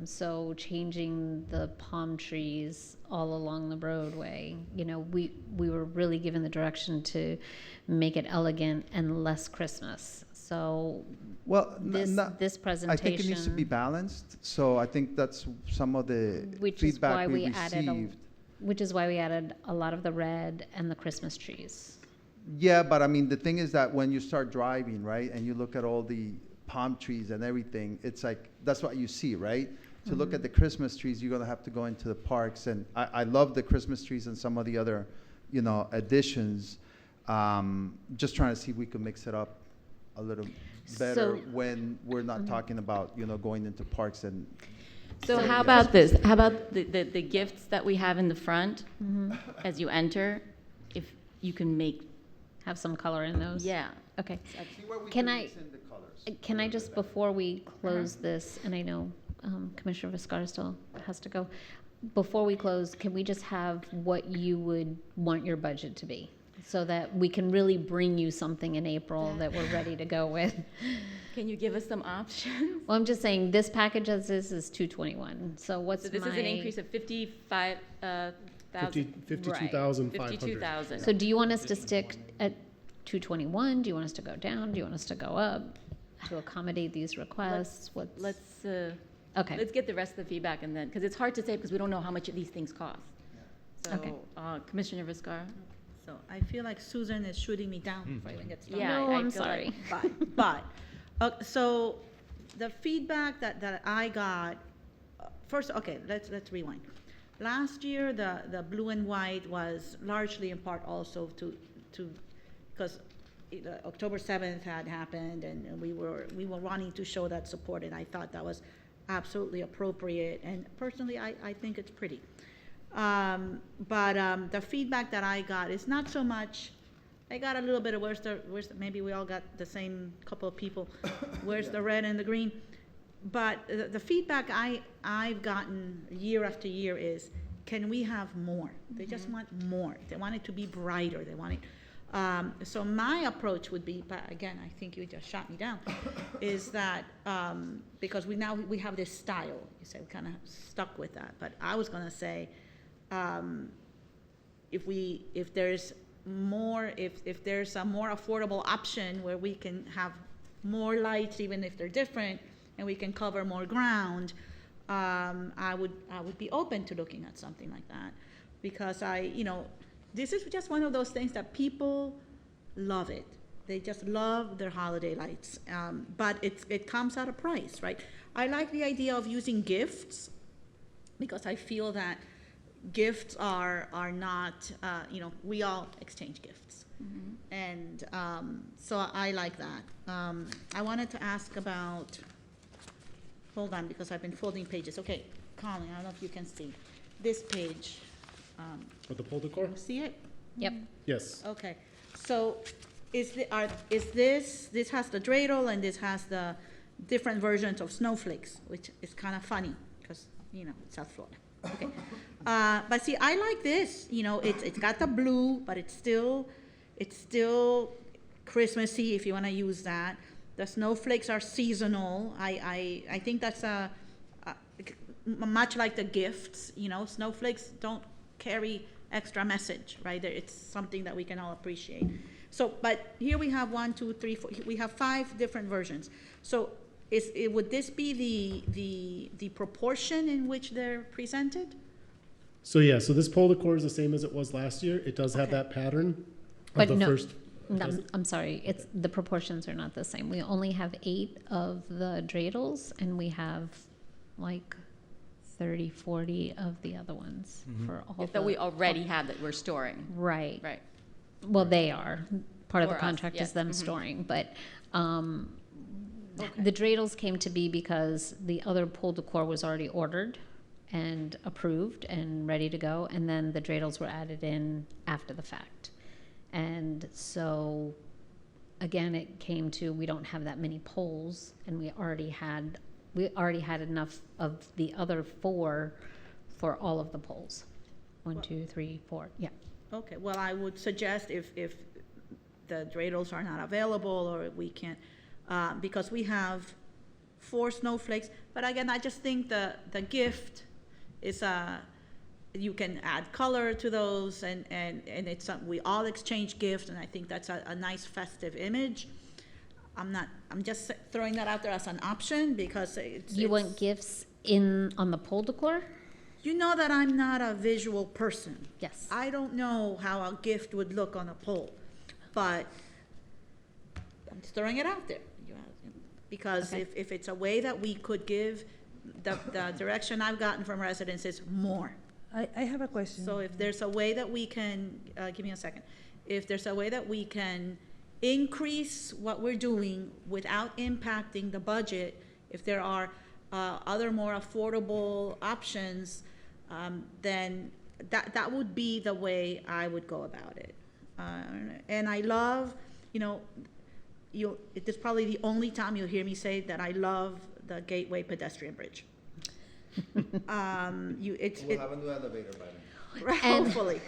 So changing the palm trees all along the roadway, we were really given the direction to make it elegant and less Christmas. So Well, this presentation, I think it needs to be balanced. So I think that's some of the feedback we received. which is why we added a lot of the red and the Christmas trees. Yeah, but I mean, the thing is that when you start driving, right, and you look at all the palm trees and everything, it's like, that's what you see, right? To look at the Christmas trees, you're gonna have to go into the parks, and I love the Christmas trees and some of the other, additions. Just trying to see if we could mix it up a little better when we're not talking about, going into parks and. So how about this? How about the gifts that we have in the front as you enter? If you can have some color in those. Yeah. Okay. See where we Can can I- mix in the colors. Can I just, before we close this, and I know Commissioner Viscar still has to go, before we close, can we just have what you would want your budget to be? So that we can really bring you something in April that we're ready to go with. Can you give us some options? Well, I'm just saying, this package as is 221. So what's So this is an increase of 55,000. 52,500. 52,000. So do you want us to stick at 221? Do you want us to go down? Do you want us to go up to accommodate these requests? Let's Okay. let's get the rest of the feedback and then, because it's hard to say because we don't know how much these things cost. Okay. So, Commissioner Viscar? So I feel like Susan is shooting me down before I even get started. Yeah, No, I I'm feel sorry. So the feedback that I got, first, okay, let's rewind. Last year, the blue and white was largely in part also because October 7th had happened and we were wanting to show that support, and I thought that was absolutely appropriate, and personally, I think it's pretty. But the feedback that I got is not so much, I got a little bit of maybe we all got the same couple of people, where's the red and the green? But the feedback I've gotten year after year is, can we have more? They just want more. They want it to be brighter. They want it. So my approach would be, but again, I think you just shot me down, is that because we have this style. You said we kind of stuck with that. But I was going to say, if there's a more affordable option where we can have more lights, even if they're different, and we can cover more ground, I would be open to looking at something like that, because this is just one of those things that people love it. They just love their holiday lights, but it comes at a price, right? I like the idea of using gifts, because I feel that gifts are not, we all exchange gifts. And so I like that. I wanted to ask about, hold on, because I've been folding pages. Okay, Colin, I don't know if you can see this page. With the pull decor? See it? Yep. Yes. Okay, so this has the dreidel and this has the different versions of snowflakes, which is kind of funny because, it's South Florida. Okay, but see, I like this, it's got the blue, but it's still Christmassy, if you want to use that. The snowflakes are seasonal. I think that's much like the gifts, snowflakes don't carry extra message, right? It's something that we can all appreciate. So, but here we have 1, 2, 3, 4, we have 5 different versions. So would this be the proportion in which they're presented? So yeah, so this pull decor is the same as it was last year. It does have that pattern of the first. No, I'm sorry. The proportions are not the same. We only have 8 of the dreidels, and we have like 30, 40 of the other ones for all That we already have that we're storing. Right. Right. Well, they are. Part of the Or us, contract yes. is them storing, but the dreidels came to be because the other pull decor was already ordered, and approved and ready to go, and then the dreidels were added in after the fact. And so, again, it came to, we don't have that many poles, and we already had enough of the other 4 for all of the poles. 1, 2, 3, 4, yeah. Okay, well, I would suggest if the dreidels are not available, or we can't, because we have 4 snowflakes, but again, I just think the gift is, you can add color to those, and it's, we all exchange gifts, and I think that's a nice festive image. I'm just throwing that out there as an option, because You want gifts on the pole decor? You know that I'm not a visual person. Yes. I don't know how a gift would look on a pole, but I'm just throwing it out there. Because Okay. if it's a way that we could give, the direction I've gotten from residents is more. I have a question. So if there's a way that we can, give me a second. If there's a way that we can increase what we're doing without impacting the budget, if there are other more affordable options, then that would be the way I would go about it. And I love, it is probably the only time you'll hear me say that I love the Gateway pedestrian bridge. We'll have a new elevator by then. Right, And- hopefully.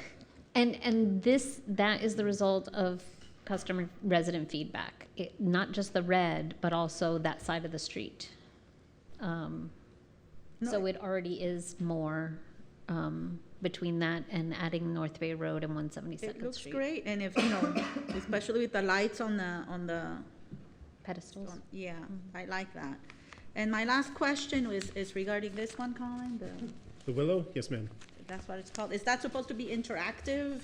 And that is the result of customer resident feedback. Not just the red, but also that side of the street. So it already is more between that and adding North Bay Road and 172nd Street. It looks great, and if, especially with the lights on the Pedestals. yeah, I like that. And my last question is regarding this one, Colin, The willow? Yes, ma'am. that's what it's called. Is that supposed to be interactive?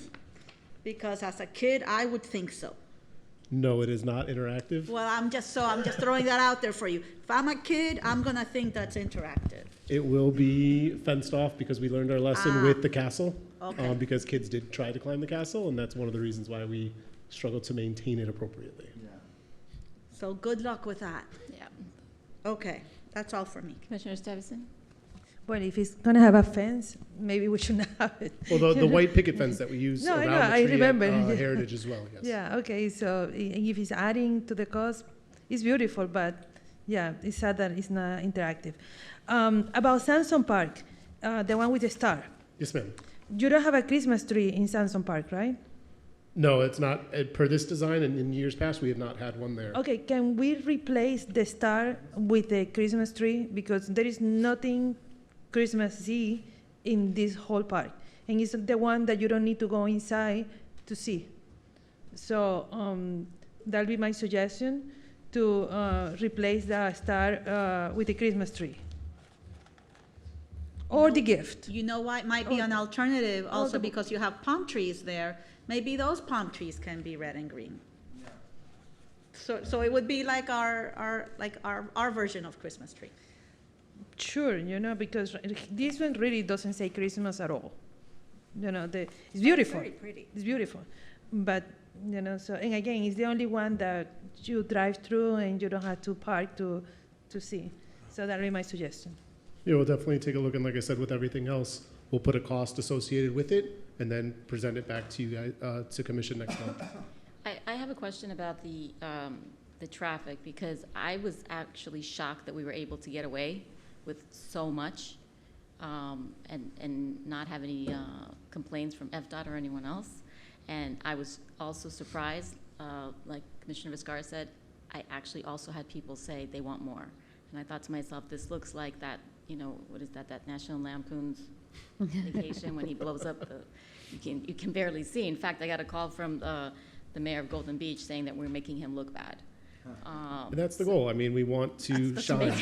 Because as a kid, I would think so. No, it is not interactive. Well, I'm just throwing that out there for you. If I'm a kid, I'm gonna think that's interactive. It will be fenced off because we learned our lesson with the castle. Okay. Because kids did try to climb the castle, and that's one of the reasons why we struggle to maintain it appropriately. So good luck with that. Yeah. Okay, that's all for me. Commissioner Stevison? Well, if it's gonna have a fence, maybe we shouldn't have it. Well, the white picket fence that we use No, I around know, the I tree remember. at Heritage as well, yes. Yeah, okay, so if it's adding to the cost, it's beautiful, but yeah, it's sad that it's not interactive. About Samson Park, the one with the star, Yes, ma'am. you don't have a Christmas tree in Samson Park, right? No, it's not, per this design, and in years past, we have not had one there. Okay, can we replace the star with the Christmas tree? Because there is nothing Christmassy in this whole park. And it's the one that you don't need to go inside to see. So that'll be my suggestion, to replace the star with the Christmas tree. Or the gift. You know what, might be an alternative also because you have palm trees there. Maybe those palm trees can be red and green. So it would be like our version of Christmas tree. Sure, because this one really doesn't say Christmas at all. It's beautiful. Very pretty. It's beautiful. But, so, and again, it's the only one that you drive through and you don't have to park to see. So that'll be my suggestion. Yeah, we'll definitely take a look, and like I said, with everything else, we'll put a cost associated with it, and then present it back to you guys, to commission next month. I have a question about the traffic, because I was actually shocked that we were able to get away with so much and not have any complaints from FDOT or anyone else. And I was also surprised, like Commissioner Vizcarra said, I actually also had people say they want more. And I thought to myself, this looks like that, what is that National Lampoon's Vacation when he blows up you can barely see. In fact, I got a call from the mayor of Golden Beach saying that we're making him look bad. And that's the goal. I mean, we want to shine.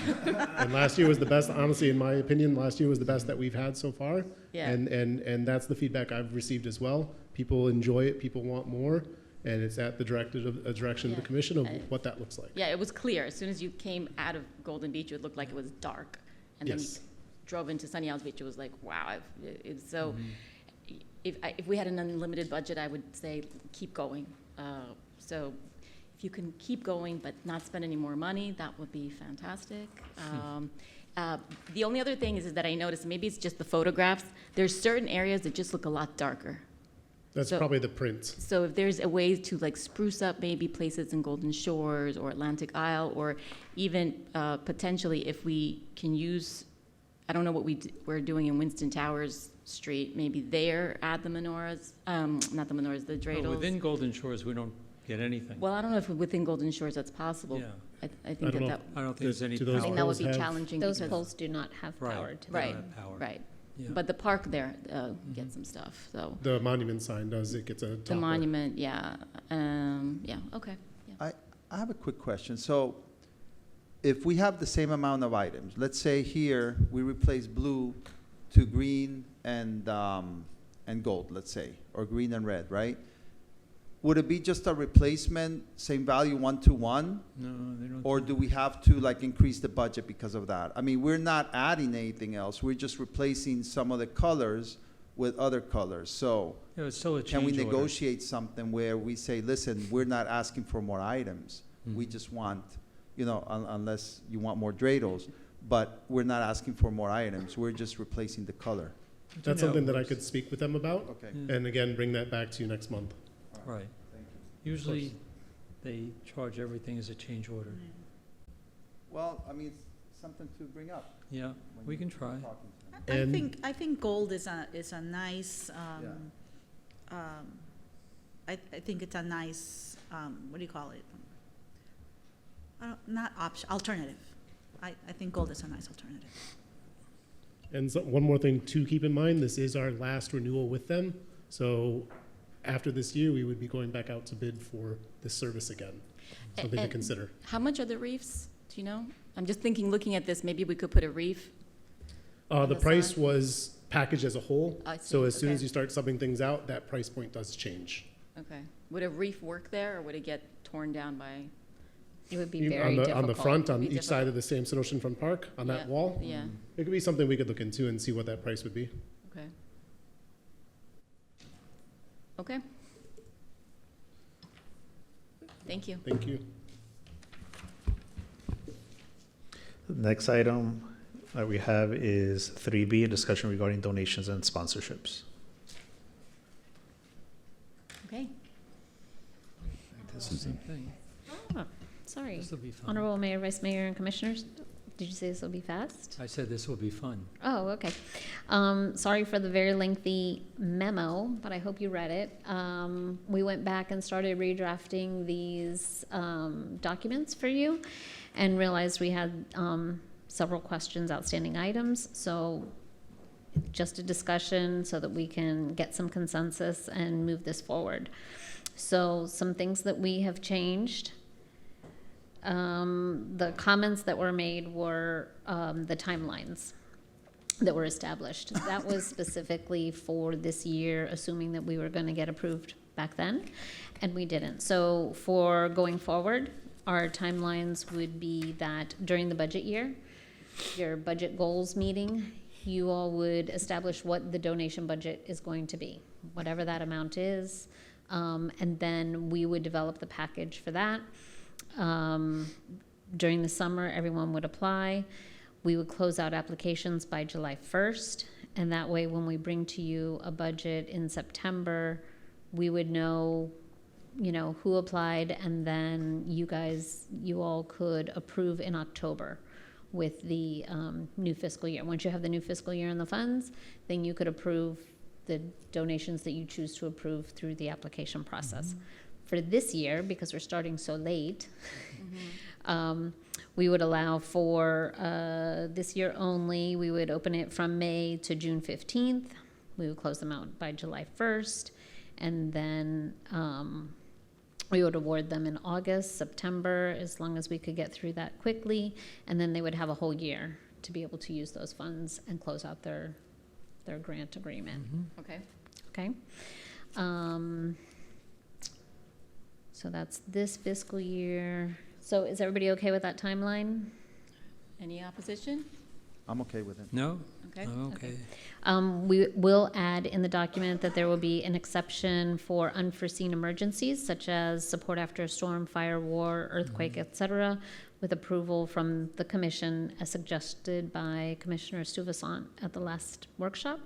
And last year was the best, honestly, in my opinion, last year was the best that we've had so far. Yeah. And that's the feedback I've received as well. People enjoy it, people want more, and it's at the direction of the commission of what that looks like. Yeah, it was clear. As soon as you came out of Golden Beach, it looked like it was dark. And then you drove into Sunny Isles Beach, it was like, wow. So if we had an unlimited budget, I would say keep going. So if you can keep going but not spend any more money, that would be fantastic. The only other thing is that I noticed, maybe it's just the photographs, there's certain areas that just look a lot darker. That's So- probably the print. So if there's a way to like spruce up maybe places in Golden Shores or Atlantic Isle, or even potentially if we can use, I don't know what we're doing in Winston Towers Street, maybe there add the menorahs, not the menorahs, the No, dreidels. within Golden Shores, we don't get anything. Well, I don't know if within Golden Shores that's possible. Yeah. I think I don't know. that, I don't think there's any Do I those think that would poles be have- challenging. Those because- poles do not have Right. power to them. They don't Right, have power. right. Yeah. But the park there gets some stuff, so. The monument sign does, it gets a topper. The monument, yeah, okay, yeah. I have a quick question. So if we have the same amount of items, let's say here we replace blue to green and gold, let's say, or green and red, right? Would it be just a replacement, same value 1-to-1? No, they don't. Or do we have to like increase the budget because of that? I mean, we're not adding anything else. We're just replacing some of the colors with other colors. So Yeah, it's still a can we change order. negotiate something where we say, listen, we're not asking for more items. We Mhm. just want, unless you want more dreidels, but we're not asking for more items. We're just replacing the color. That's Yeah, something that I works. could speak with them about, Okay. Yeah. and again, bring that back to you next month. Right. Thank you. Usually, they charge everything as a change order. Well, I mean, it's something to bring up. Yeah, when we you- can when try. you're talking to them. And- I think gold is a nice, I think it's a nice, what do you call it? Not option, alternative. I think gold is a nice alternative. And so, one more thing to keep in mind, this is our last renewal with them. So after this year, we would be going back out to bid for this service again. Something to And consider. How much are the reefs? Do you know? I'm just thinking, looking at this, maybe we could put a reef. The the price side? was packaged as a whole. I So see, as soon as okay. you start subbing things out, that price point does change. Okay. Would a reef work there, or would it get torn down by? It would be You- very on the difficult. front, on Be each side of the Samson Ocean Front Park, on Yeah, that wall, Yeah, it could be something we could look into and see what that price would be. okay. Okay. Thank you. Thank you. The next item that we have is 3B, a discussion regarding donations and sponsorships. Okay. This is Same a- thing. Oh, sorry. This will be fun. Honorable Mayor, Vice Mayor, and Commissioners, did you say this will be fast? I said this will be fun. Oh, okay. Sorry for the very lengthy memo, but I hope you read it. We went back and started redrafting these documents for you and realized we had several questions, outstanding items. So just a discussion so that we can get some consensus and move this forward. So some things that we have changed. The comments that were made were the timelines that were established. That was specifically for this year, assuming that we were going to get approved back then, and we didn't. So for going forward, our timelines would be that during the budget year, your budget goals meeting, you all would establish what the donation budget is going to be, whatever that amount is, and then we would develop the package for that. During the summer, everyone would apply. We would close out applications by July 1st, and that way when we bring to you a budget in September, we would know, who applied, and then you all could approve in October with the new fiscal year. Once you have the new fiscal year and the funds, then you could approve the donations that you choose to approve through the application process. For this year, because we're starting so late, we would allow for this year only, we would open it from May to June 15th. We would close them out by July 1st. And then we would award them in August, September, as long as we could get through that quickly. And then they would have a whole year to be able to use those funds and close out their grant agreement. Okay. Okay? So that's this fiscal year. So is everybody okay with that timeline? Any opposition? I'm okay with it. No? Okay. Okay. We will add in the document that there will be an exception for unforeseen emergencies, such as support after a storm, fire, war, earthquake, etc., with approval from the commission as suggested by Commissioner Stuyvesant at the last workshop.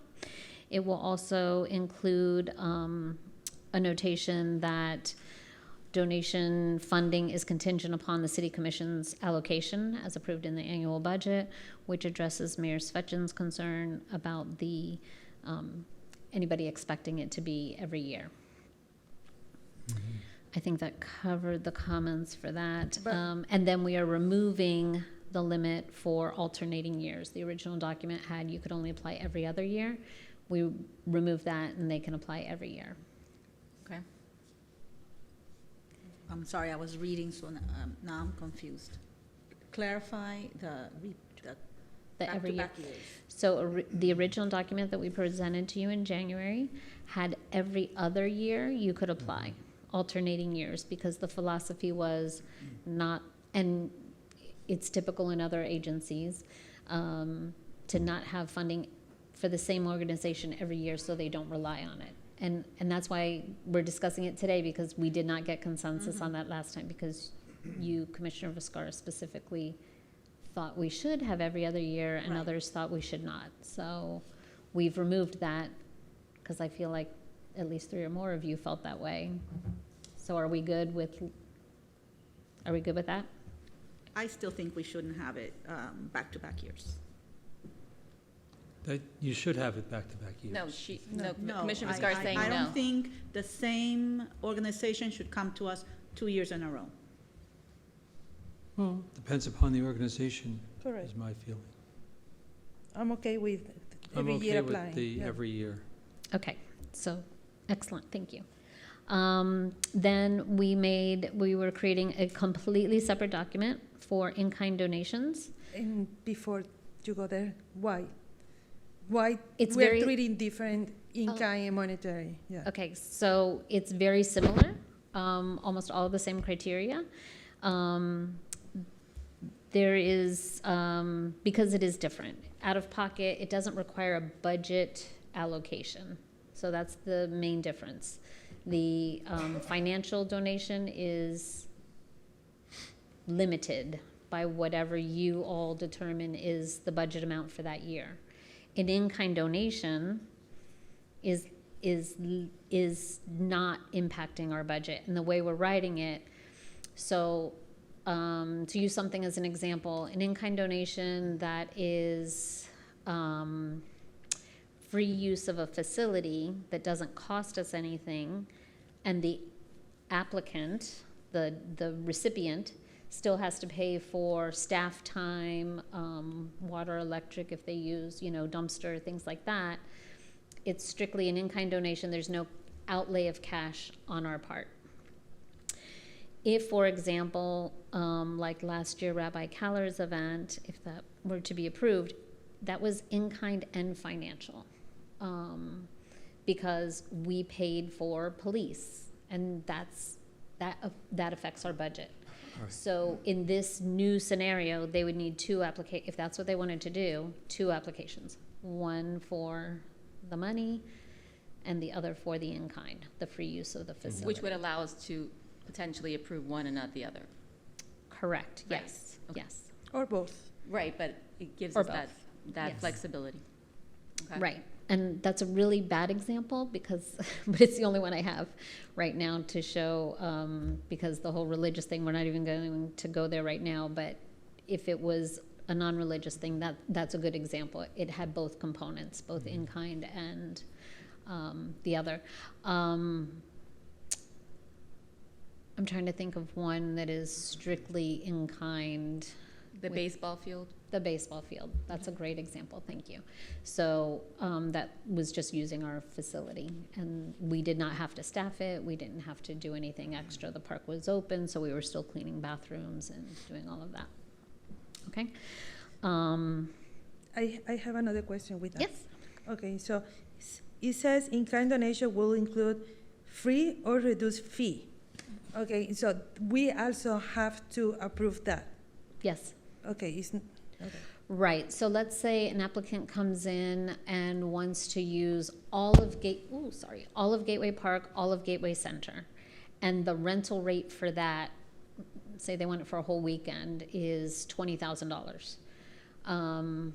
It will also include a notation that donation funding is contingent upon the city commission's allocation as approved in the annual budget, which addresses Mayor Svechin's concern about the anybody expecting it to be every year. I think that covered the comments for that. And then we are removing the limit for alternating years. The original document had you could only apply every other year. We removed that and they can apply every year. Okay. I'm sorry, I was reading, so now I'm confused. Clarify the Every year. back-to-back years. So the original document that we presented to you in January had every other year you could apply, alternating years, because the philosophy was not, and it's typical in other agencies, to not have funding for the same organization every year so they don't rely on it. And that's why we're discussing it today, because we did not get consensus on that last time, because you, Commissioner Viscara, specifically thought we should have every other year and others thought we should not. So we've removed that because I feel like at least 3 or more of you felt that way. So are we good with that? I still think we shouldn't have it back-to-back years. That you should have it back-to-back years. No, Commissioner Viscara is saying no. I don't think the same organization should come to us 2 years in a row. Well, depends upon the organization, Correct. is my feeling. I'm okay with I'm every year okay applying. with the yeah. every year. Okay, so, excellent, thank you. Then we were creating a completely separate document for in-kind donations. And before you go there, why? Why It's we're very- treating different in-kind and monetary? Yeah. Okay, so it's very similar, almost all the same criteria. There is, because it is different, out of pocket, it doesn't require a budget allocation. So that's the main difference. The financial donation is limited by whatever you all determine is the budget amount for that year. An in-kind donation is not impacting our budget and the way we're writing it. So to use something as an example, an in-kind donation that is free use of a facility that doesn't cost us anything, and the applicant, the recipient, still has to pay for staff time, water, electric if they use, dumpster, things like that. It's strictly an in-kind donation. There's no outlay of cash on our part. If, for example, like last year, Rabbi Kaller's event, if that were to be approved, that was in-kind and financial, because we paid for police, and that affects our budget. Right. So in this new scenario, they would need if that's what they wanted to do, 2 applications. One for the money and the other for the in-kind, the free use of the facility. Which would allow us to potentially approve one and not the other. Correct, Right. yes, Okay. yes. Or both. Right, but it gives Or us both. that Yes. flexibility. Okay. Right, and that's a really bad example because, but it's the only one I have right now to show, because the whole religious thing, we're not even going to go there right now, but if it was a non-religious thing, that's a good example. It had both components, both in-kind and the other. I'm trying to think of one that is strictly in-kind. The baseball field? The baseball field. That's a great example, thank you. So that was just using our facility, and we did not have to staff it. We didn't have to do anything extra. The park was open, so we were still cleaning bathrooms and doing all of that. Okay? I have another question with that. Yes. Okay, so it says in-kind donation will include free or reduced fee. Okay, so we also have to approve that. Yes. Okay, okay. Right, so let's say an applicant comes in and wants to use all of Gateway Park, all of Gateway Center. And the rental rate for that say they want it for a whole weekend, is $20,000.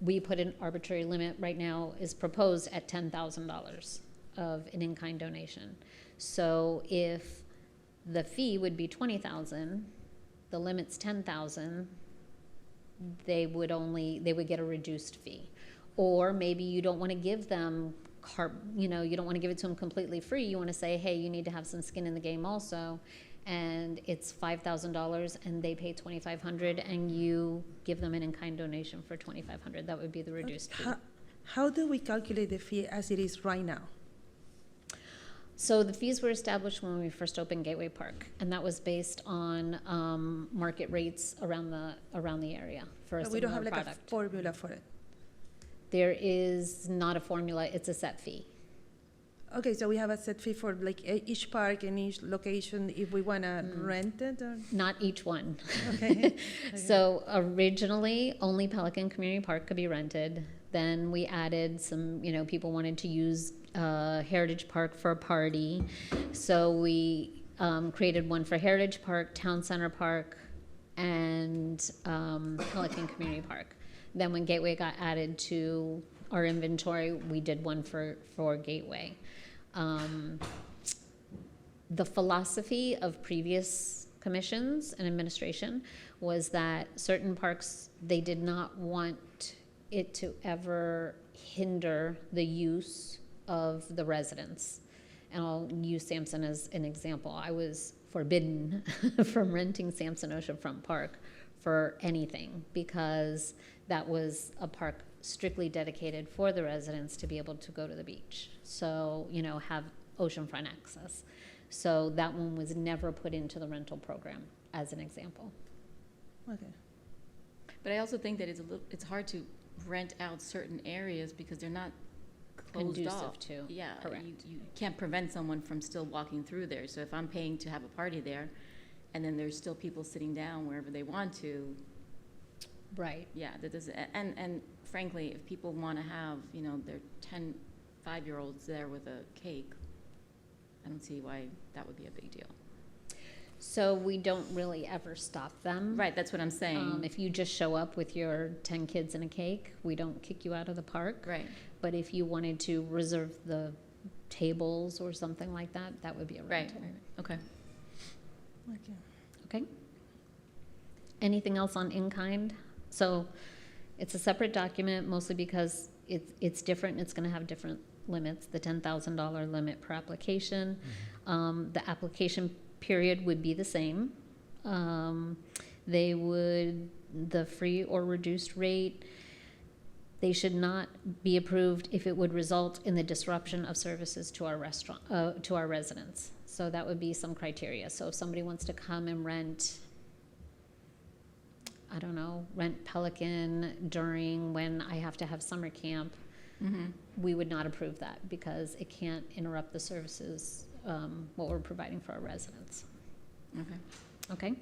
We put an arbitrary limit right now, is proposed at $10,000 of an in-kind donation. So if the fee would be $20,000, the limit's $10,000, they would get a reduced fee. Or maybe you don't want to give them you don't want to give it to them completely free. You want to say, hey, you need to have some skin in the game also, and it's $5,000 and they pay $2,500 and you give them an in-kind donation for $2,500. That would be the reduced fee. How do we calculate the fee as it is right now? So the fees were established when we first opened Gateway Park, and that was based on market rates around the area for a But we don't similar have like product. a formula for it. There is not a formula, it's a set fee. Okay, so we have a set fee for like each park and each location if we want to rent it? Or? Not each one. Okay. So originally, only Pelican Community Park could be rented. Then we added some, people wanted to use Heritage Park for a party. So we created one for Heritage Park, Town Center Park, and Pelican Community Park. Then when Gateway got added to our inventory, we did one for Gateway. The philosophy of previous commissions and administration was that certain parks, they did not want it to ever hinder the use of the residents. And I'll use Sampson as an example. I was forbidden from renting Sampson Oceanfront Park for anything because that was a park strictly dedicated for the residents to be able to go to the beach. So, have oceanfront access. So that one was never put into the rental program, as an example. Okay. But I also think that it's hard to rent out certain areas because they're not closed Conducive off. to, Yeah, correct. you can't prevent someone from still walking through there. So if I'm paying to have a party there, and then there's still people sitting down wherever they want to. Right. Yeah, that does, and frankly, if people want to have, their 5-year-olds there with a cake, I don't see why that would be a big deal. So we don't really ever stop them. Right, that's what I'm saying. If you just show up with your 10 kids and a cake, we don't kick you out of the park. Right. But if you wanted to reserve the tables or something like that, that would be a rental. Right. Okay. Okay. Anything else on in-kind? So it's a separate document, mostly because it's different. It's going to have different limits, the $10,000 limit per application. The application period would be the same. The free or reduced rate, they should not be approved if it would result in the disruption of services to our to our residents. So that would be some criteria. So if somebody wants to come and rent Pelican during when I have to have summer camp, we would not approve that because it can't interrupt the services, what we're providing for our residents. Okay.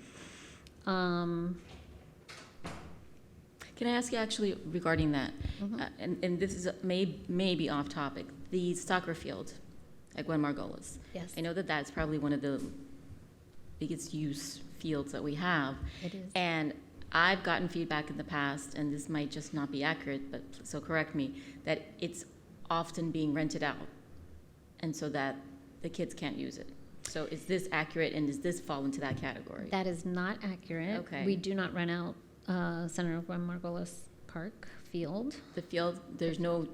Can I ask you actually regarding that? And this is maybe off topic. The soccer field at Gwen Margolis. Yes. I know that that's probably one of the biggest use fields that we have. It is. And I've gotten feedback in the past, and this might just not be accurate, but so correct me, that it's often being rented out, and so that the kids can't use it. So is this accurate, and does this fall into that category? That is not accurate. Okay. We do not rent out Senator Gwen Margolis Park field. The field, there's no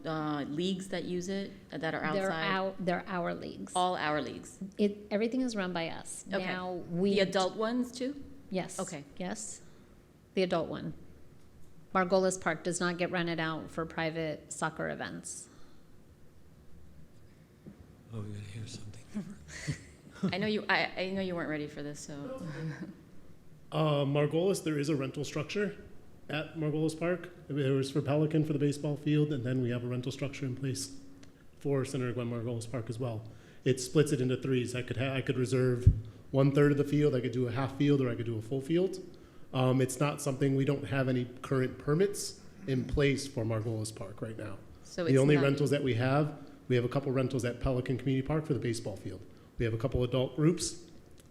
leagues that use it, that are outside? They're our leagues. All our leagues? Everything is run by us. Okay. Now, The adult ones too? Yes. Okay. Yes. The adult one. Margolis Park does not get rented out for private soccer events. Oh, we're gonna hear something. I know you weren't ready for this, so. Margolis, there is a rental structure at Margolis Park. There was for Pelican for the baseball field, and then we have a rental structure in place for Senator Gwen Margolis Park as well. It splits it into threes. I could reserve 1/3 of the field. I could do a half field, or I could do a full field. It's not something, we don't have any current permits in place for Margolis Park right now. So the only rentals that we have a couple rentals at Pelican Community Park for the baseball field. We have a couple adult groups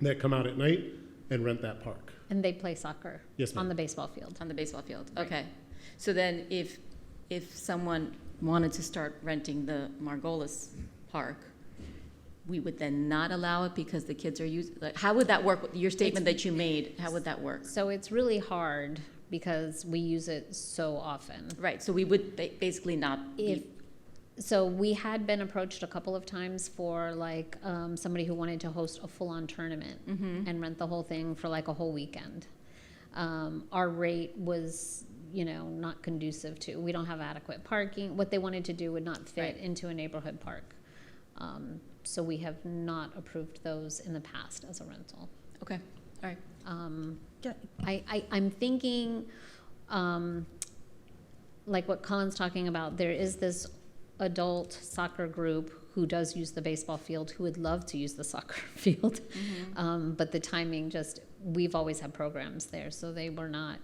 that come out at night and rent that park. And they play soccer? Yes, ma'am. On the baseball field? On the baseball field, okay. So then if someone wanted to start renting the Margolis Park, we would then not allow it because the kids are using, like, how would that work? Your statement that you made, how would that work? So it's really hard because we use it so often. Right, so we would basically not be. So we had been approached a couple of times for like somebody who wanted to host a full-on tournament and rent the whole thing for like a whole weekend. Our rate was, not conducive to. We don't have adequate parking. What they wanted to do would not fit into a neighborhood park. So we have not approved those in the past as a rental. Okay, all right. I'm thinking, like what Colin's talking about, there is this adult soccer group who does use the baseball field, who would love to use the soccer field. But the timing we've always had programs there, so they were not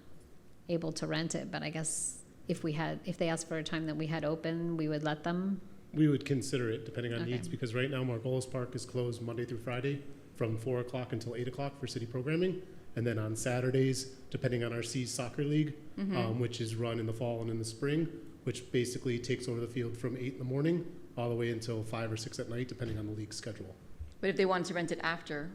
able to rent it. But I guess if they asked for a time that we had open, we would let them. We would consider it depending on needs, because right now Margolis Park is closed Monday through Friday from 4 o'clock until 8 o'clock for city programming. And then on Saturdays, depending on our C's Soccer League, which is run in the fall and in the spring, which basically takes over the field from 8 in the morning all the way until 5 or 6 at night, depending on the league schedule. But if they wanted to rent it after?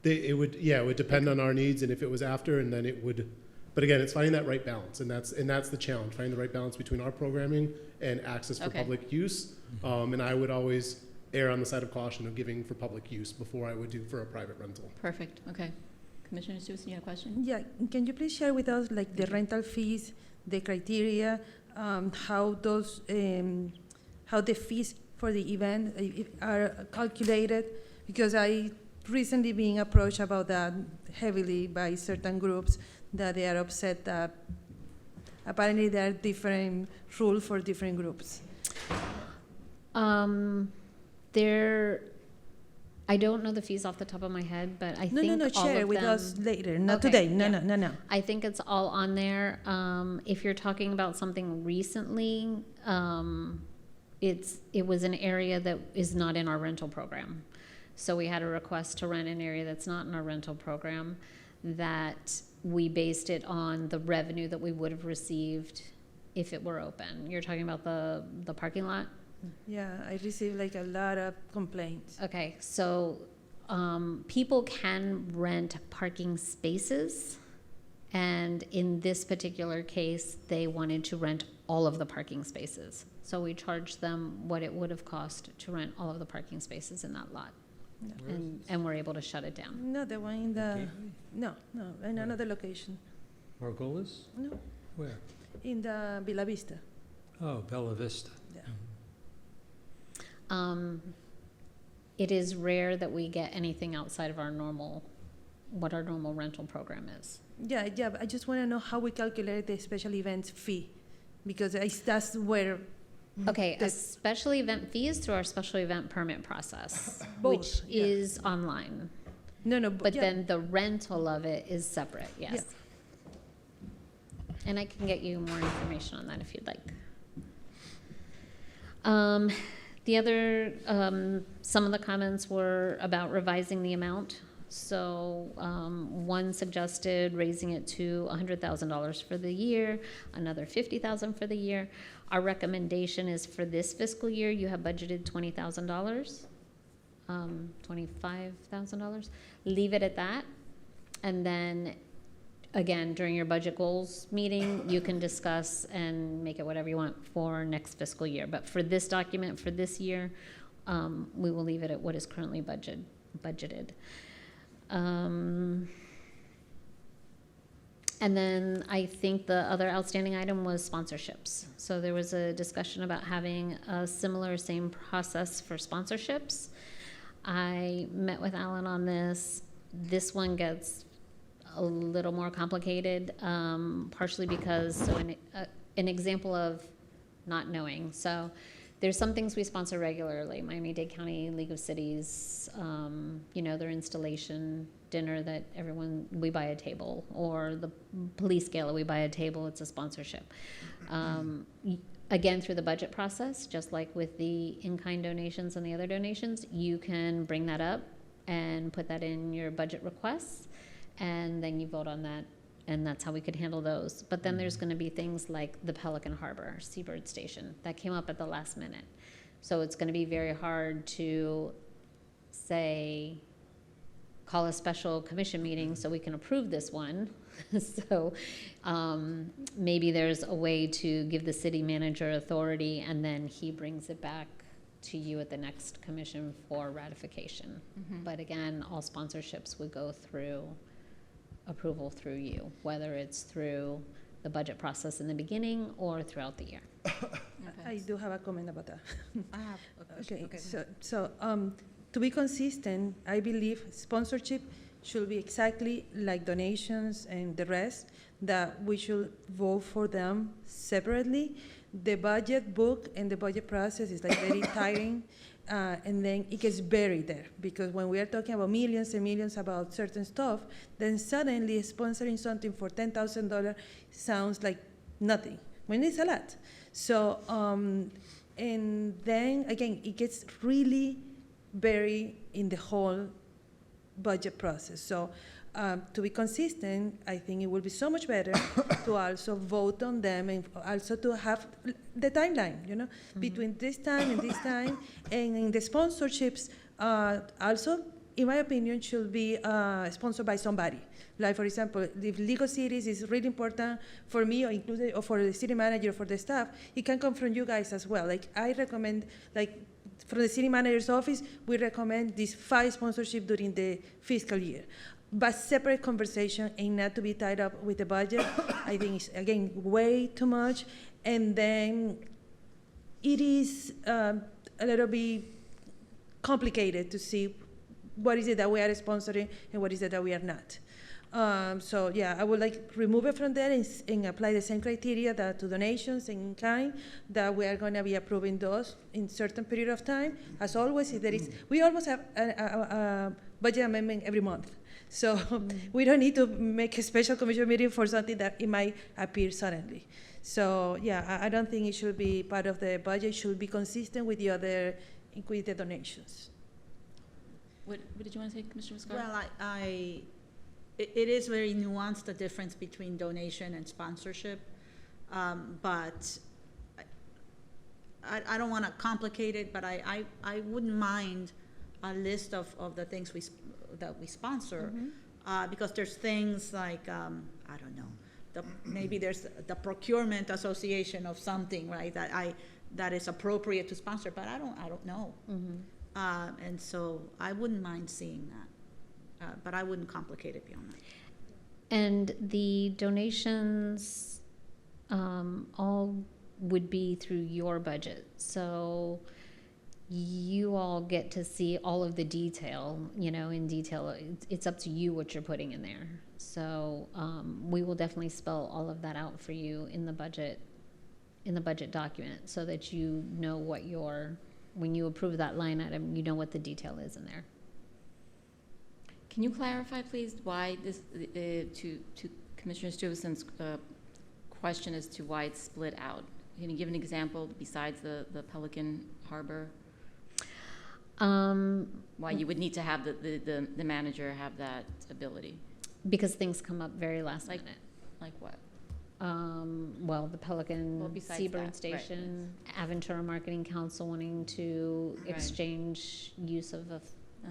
It would depend on our needs, and if it was after, and then it would. But again, it's finding that right balance, and that's the challenge, finding the right balance between our programming and access for public use. And I would always err on the side of caution of giving for public use before I would do for a private rental. Perfect, okay. Commissioner Susan, you had a question? Yeah, can you please share with us like the rental fees, the criteria, how the fees for the event are calculated? Because I recently being approached about that heavily by certain groups that they are upset that apparently there are different rules for different groups. I don't know the fees off the top of my head, but I think No, all share of with them, us later, not Okay, today. No. I think it's all on there. If you're talking about something recently, it was an area that is not in our rental program. So we had a request to rent an area that's not in our rental program, that we based it on the revenue that we would have received if it were open. You're talking about the parking lot? Yeah, I received like a lot of complaints. Okay, so people can rent parking spaces, and in this particular case, they wanted to rent all of the parking spaces. So we charged them what it would have cost to rent all of the parking spaces in that lot. No. And we're able to shut it down. No, the one in the, no, in another location. Margolis? No, Where? in the Villa Vista. Oh, Bella Vista. Yeah. It is rare that we get anything outside of what our normal rental program is. Yeah, but I just want to know how we calculate the special events fee, because that's where. Okay, a special event fee is through our special event permit process, Both, which yeah. is online. No, But yeah. then the rental of it is separate, yes. Yeah. And I can get you more information on that if you'd like. The other, some of the comments were about revising the amount. So one suggested raising it to $100,000 for the year, another $50,000 for the year. Our recommendation is for this fiscal year, you have budgeted $20,000, $25,000. Leave it at that. And then, again, during your budget goals meeting, you can discuss and make it whatever you want for next fiscal year. But for this document, for this year, we will leave it at what is currently budgeted. And then I think the other outstanding item was sponsorships. So there was a discussion about having a same process for sponsorships. I met with Alan on this. This one gets a little more complicated, partially because, an example of not knowing. So there's some things we sponsor regularly. Miami-Dade County League of Cities, their installation dinner that we buy a table, or the police gala, we buy a table, it's a sponsorship. Again, through the budget process, just like with the in-kind donations and the other donations, you can bring that up and put that in your budget requests, and then you vote on that, and that's how we could handle those. But then there's gonna be things like the Pelican Harbor Seabird Station, that came up at the last minute. So it's gonna be very hard to say, call a special commission meeting so we can approve this one. So maybe there's a way to give the city manager authority, and then he brings it back to you at the next commission for ratification. But again, all sponsorships would go through approval through you, whether it's through the budget process in the beginning or throughout the year. I do have a comment about that. I have a question. Okay, so to be consistent, I believe sponsorship should be exactly like donations and the rest, that we should vote for them separately. The budget book and the budget process is like very tiring, and then it gets buried there, because when we are talking about millions and millions about certain stuff, then suddenly sponsoring something for $10,000 sounds like nothing, when it's a lot. So, and then again, it gets really buried in the whole budget process. So to be consistent, I think it will be so much better to also vote on them, and also to have the timeline, you know, between this time and this time. And in the sponsorships, also, in my opinion, should be sponsored by somebody. Like, for example, if Legal Cities is really important for me, or included, or for the city manager, or for the staff, it can come from you guys as well. Like, I recommend, like, from the city manager's office, we recommend these 5 sponsorships during the fiscal year. But separate conversation, and not to be tied up with the budget. I think it's, again, way too much. And then it is a little bit complicated to see what is it that we are sponsoring and what is it that we are not. So yeah, I would like remove it from there, and apply the same criteria that to donations and in kind, that we are going to be approving those in certain period of time. As always, if there is, we almost have a budget amendment every month. So we don't need to make a special commission meeting for something that it might appear suddenly. So yeah, I don't think it should be part of the budget. It should be consistent with the other, with the donations. What did you want to say, Commissioner Muscar? Well, it is very nuanced, the difference between donation and sponsorship, but I don't want to complicate it, but I wouldn't mind a list of the things that we sponsor, because there's things like, I don't know, maybe there's the procurement association of something, right, that is appropriate to sponsor, but I don't know. And so I wouldn't mind seeing that, but I wouldn't complicate it beyond that. And the donations all would be through your budget. So you all get to see all of the detail, you know, in detail. It's up to you what you're putting in there. So we will definitely spell all of that out for you in the budget document, so that you know what when you approve that line item, you know what the detail is in there. Can you clarify, please, why this, to Commissioner Stevenson's question as to why it's split out? Can you give an example besides the Pelican Harbor? Why you would need to have the manager have that ability? Because things come up very last minute. Like what? Well, the Pelican Seabird that, Station, Aventura Marketing Council wanting to exchange use of a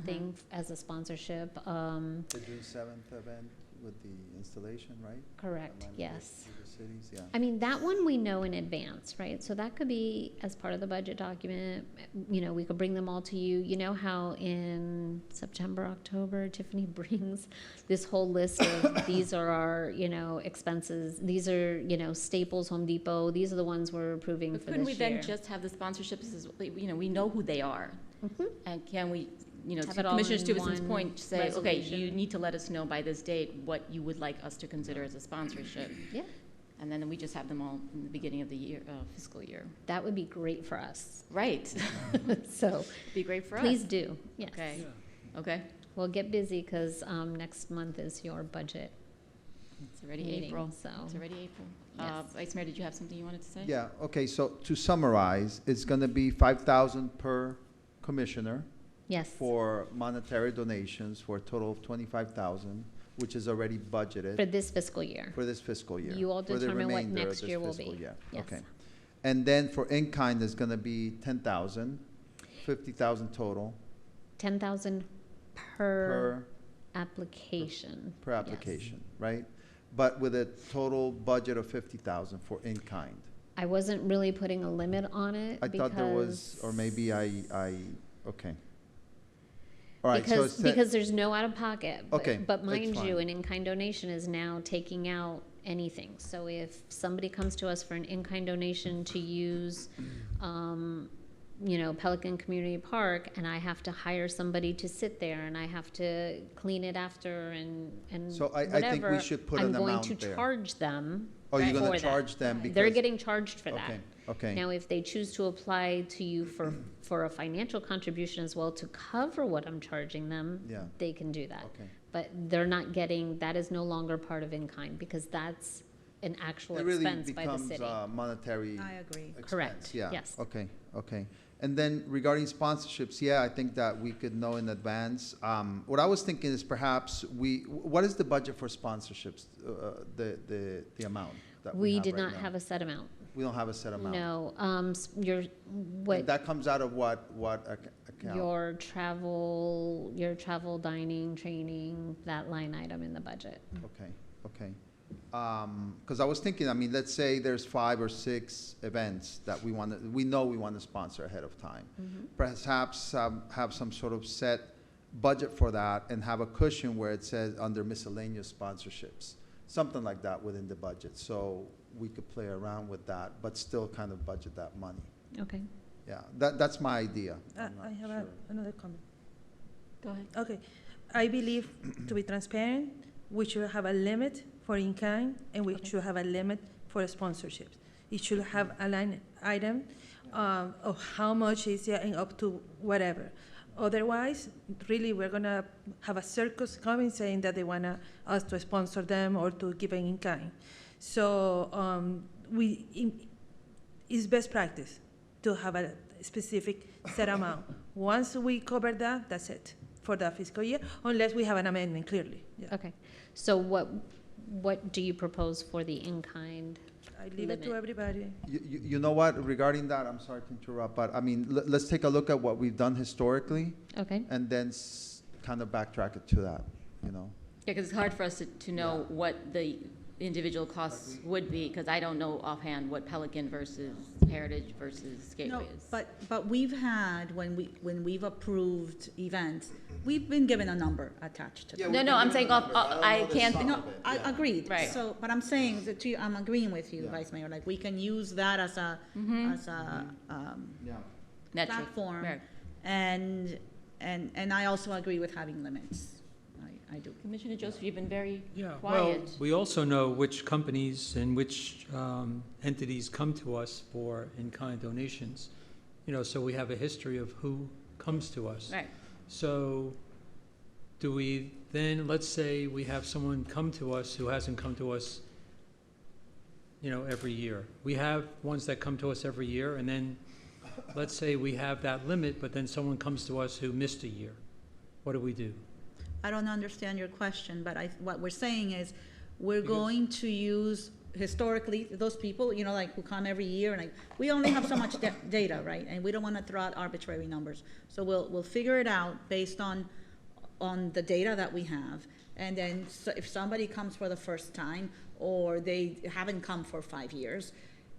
thing as a sponsorship. The June 7th event with the installation, right? Correct, yes. Cities, yeah. I mean, that one we know in advance, right? So that could be as part of the budget document. You know, we could bring them all to you. You know how in September, October, Tiffany brings this whole list of these are our, you know, expenses. These are, you know, Staples, Home Depot. These are the ones we're approving for this year. Couldn't we then just have the sponsorships as, you know, we know who they are. And can we, you know, to Commissioner Stevenson's point, say, okay, you need to let us know by this date what you would like us to consider as a sponsorship. Yeah. And then we just have them all in the beginning of the year, fiscal year. That would be great for us. Right. So be great for us. Please do. Yes. Okay. Okay. Well, get busy, because next month is your budget. It's already meeting, April. So it's already April. Yes. Vice Mayor, did you have something you wanted to say? Yeah, okay, so to summarize, it's going to be $5,000 per commissioner, Yes. for monetary donations for a total of 25,000, which is already budgeted. For this fiscal year. For this fiscal year. You all for the determine what remainder of next this year will fiscal be. year. Yes. Okay. And then for in-kind, there's gonna be 10,000, 50,000 total 10,000 per application. per Yes. application, right? But with a total budget of 50,000 for in-kind. I wasn't really putting a limit on it I thought there was, or maybe okay. All right, so because, it's because there's no out-of-pocket. Okay, But that's mind you, fine. an in-kind donation is now taking out anything. So if somebody comes to us for an in-kind donation to use, Pelican Community Park, and I have to hire somebody to sit there, and I have to clean it after, and So I think whatever, we should put an I'm going amount to there. charge them. Oh, you're gonna for that. charge them They're because- getting charged for that. Okay, okay. Now, if they choose to apply to you for a financial contribution as well to cover what I'm charging them, Yeah. they can do that. Okay. But they're not getting, that is no longer part of in-kind, because that's an actual It really expense by the becomes city. monetary I agree. expense. Correct, Yeah. yes. Okay, okay. And then regarding sponsorships, yeah, I think that we could know in advance. What I was thinking is perhaps what is the budget for sponsorships, the amount that we We have did right not now? have a set amount. We don't have a set amount? No, And that comes out of what account? your travel, dining, training, that line item in the budget. Okay, okay. Because I was thinking, I mean, let's say there's 5 or 6 events that we know we want to sponsor ahead of time. Perhaps have some sort of set budget for that and have a cushion where it says under miscellaneous sponsorships, something like that within the budget. So we could play around with that, but still kind of budget that money. Okay. Yeah, that's my idea. I'm not I have sure. another comment. Go ahead. Okay. I believe, to be transparent, we should have a limit for in-kind, and we should have a limit for sponsorships. It should have a line item of how much is it and up to whatever. Otherwise, really, we're gonna have a circus coming saying that they want us to sponsor them or to give an in-kind. So it's best practice to have a specific set amount. Once we cover that, that's it for the fiscal year, unless we have an amendment clearly. Yeah. Okay. So what do you propose for the in-kind? I leave it to everybody. You know what, regarding that, I'm sorry to interrupt, but I mean, let's take a look at what we've done historically. Okay. And then kind of backtrack it to that, you know? Yeah, because it's hard for us to know what the individual costs would be, because I don't know offhand what Pelican versus Heritage versus Gateway No, is. but we've had, when we've approved events, we've been given a number attached to them. No, I'm saying I can't. No, I agreed. Right. So, but I'm saying that to you, I'm agreeing with you, Vice Mayor, like, we can use that as a, Metric, platform. right. And I also agree with having limits. I do. Commissioner Joseph, you've been very Well, quiet. we also know which companies and which entities come to us for in-kind donations. So we have a history of who comes to us. Right. So do we then, let's say we have someone come to us who hasn't come to us, every year. We have ones that come to us every year, and then let's say we have that limit, but then someone comes to us who missed a year. What do we do? I don't understand your question, but what we're saying is, we're going to use historically those people, like who come every year, and we only have so much data, right? And we don't want to throw out arbitrary numbers. So we'll figure it out based on the data that we have. And then if somebody comes for the first time, or they haven't come for 5 years,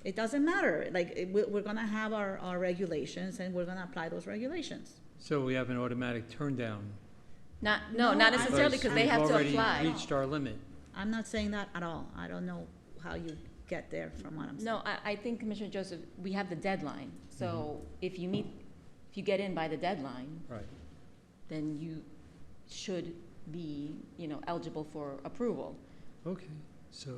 it doesn't matter. Like, we're going to have our regulations, and we're going to apply those regulations. So we have an automatic turn down. Not necessarily, because they have to We've apply. already reached our limit. I'm not saying that at all. I don't know how you get there from what I'm saying. No, I think, Commissioner Joseph, we have the deadline. So if you get in by the deadline, Right. then you should be, eligible for approval. Okay, so,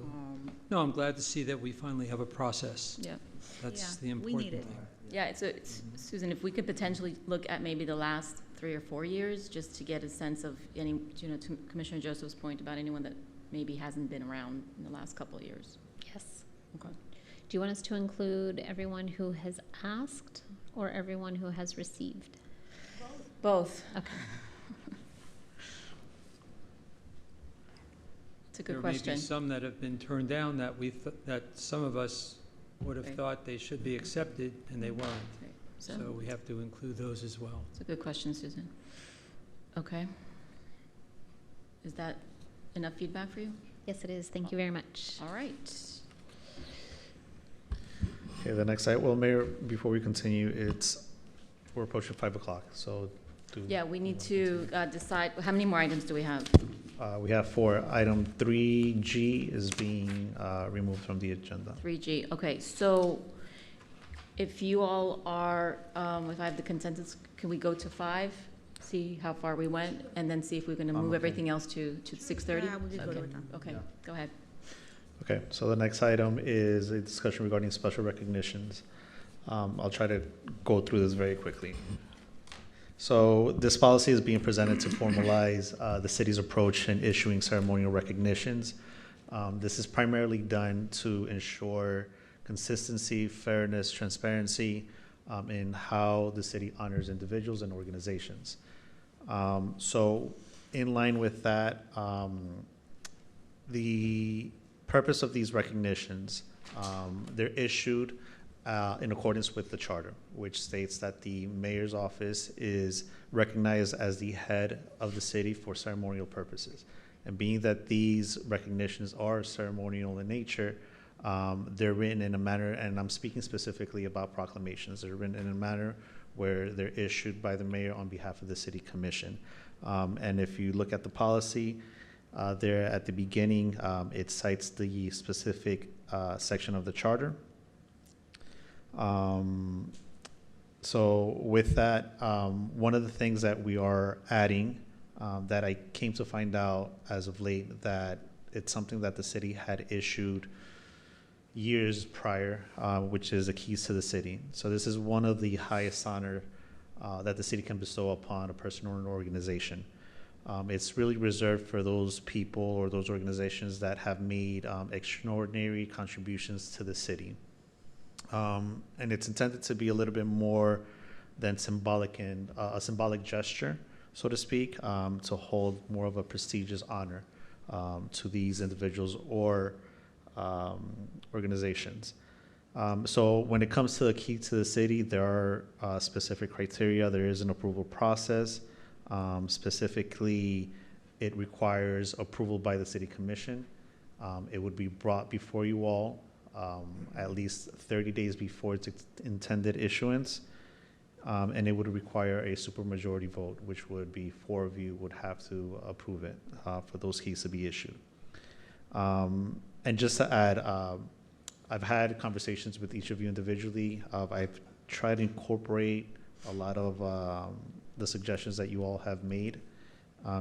no, I'm glad to see that we finally have a process. Yeah. That's Yeah, the we important need it. thing. Yeah, so Susan, if we could potentially look at maybe the last 3 or 4 years, just to get a sense of any, to Commissioner Joseph's point about anyone that maybe hasn't been around in the last couple of years. Yes. Okay. Do you want us to include everyone who has asked or everyone who has received? Both. Okay. It's a good There may question. be some that have been turned down that that some of us would have Right. thought they should be accepted, and they weren't. Right. So we have to include those as well. It's a good question, Susan. Okay. Is that enough feedback for you? Yes, it is. Thank you very much. All right. Okay, the next item, well, Mayor, before we continue, we're approaching 5 o'clock, so Yeah, we need to decide, how many more items do we have? we have 4. Item 3G is being removed from the agenda. 3G, okay, so if you all are, if I have the consensus, can we go to 5? See how far we went, and then see if we're gonna move okay. everything else to 6:30? Yeah, we could go Okay. with that. Okay, Yeah. go ahead. Okay, so the next item is a discussion regarding special recognitions. I'll try to go through this very quickly. So this policy is being presented to formalize the city's approach in issuing ceremonial recognitions. This is primarily done to ensure consistency, fairness, transparency in how the city honors individuals and organizations. So in line with that, the purpose of these recognitions, they're issued in accordance with the charter, which states that the mayor's office is recognized as the head of the city for ceremonial purposes. And being that these recognitions are ceremonial in nature, they're written in a manner, and I'm speaking specifically about proclamations, they're written in a manner where they're issued by the mayor on behalf of the city commission. And if you look at the policy, there at the beginning, it cites the specific section of the charter. So with that, one of the things that we are adding, that I came to find out as of late, that it's something that the city had issued years prior, which is the keys to the city. So this is one of the highest honor that the city can bestow upon a person or an organization. It's really reserved for those people or those organizations that have made extraordinary contributions to the city. And it's intended to be a little bit more than symbolic and a symbolic gesture, so to speak, to hold more of a prestigious honor to these individuals or organizations. So when it comes to the key to the city, there are specific criteria. There is an approval process. Specifically, it requires approval by the city commission. It would be brought before you all at least 30 days before its intended issuance. And it would require a supermajority vote, which would be 4 of you would have to approve it for those keys to be issued. And just to add, I've had conversations with each of you individually. I've tried to incorporate a lot of the suggestions that you all have made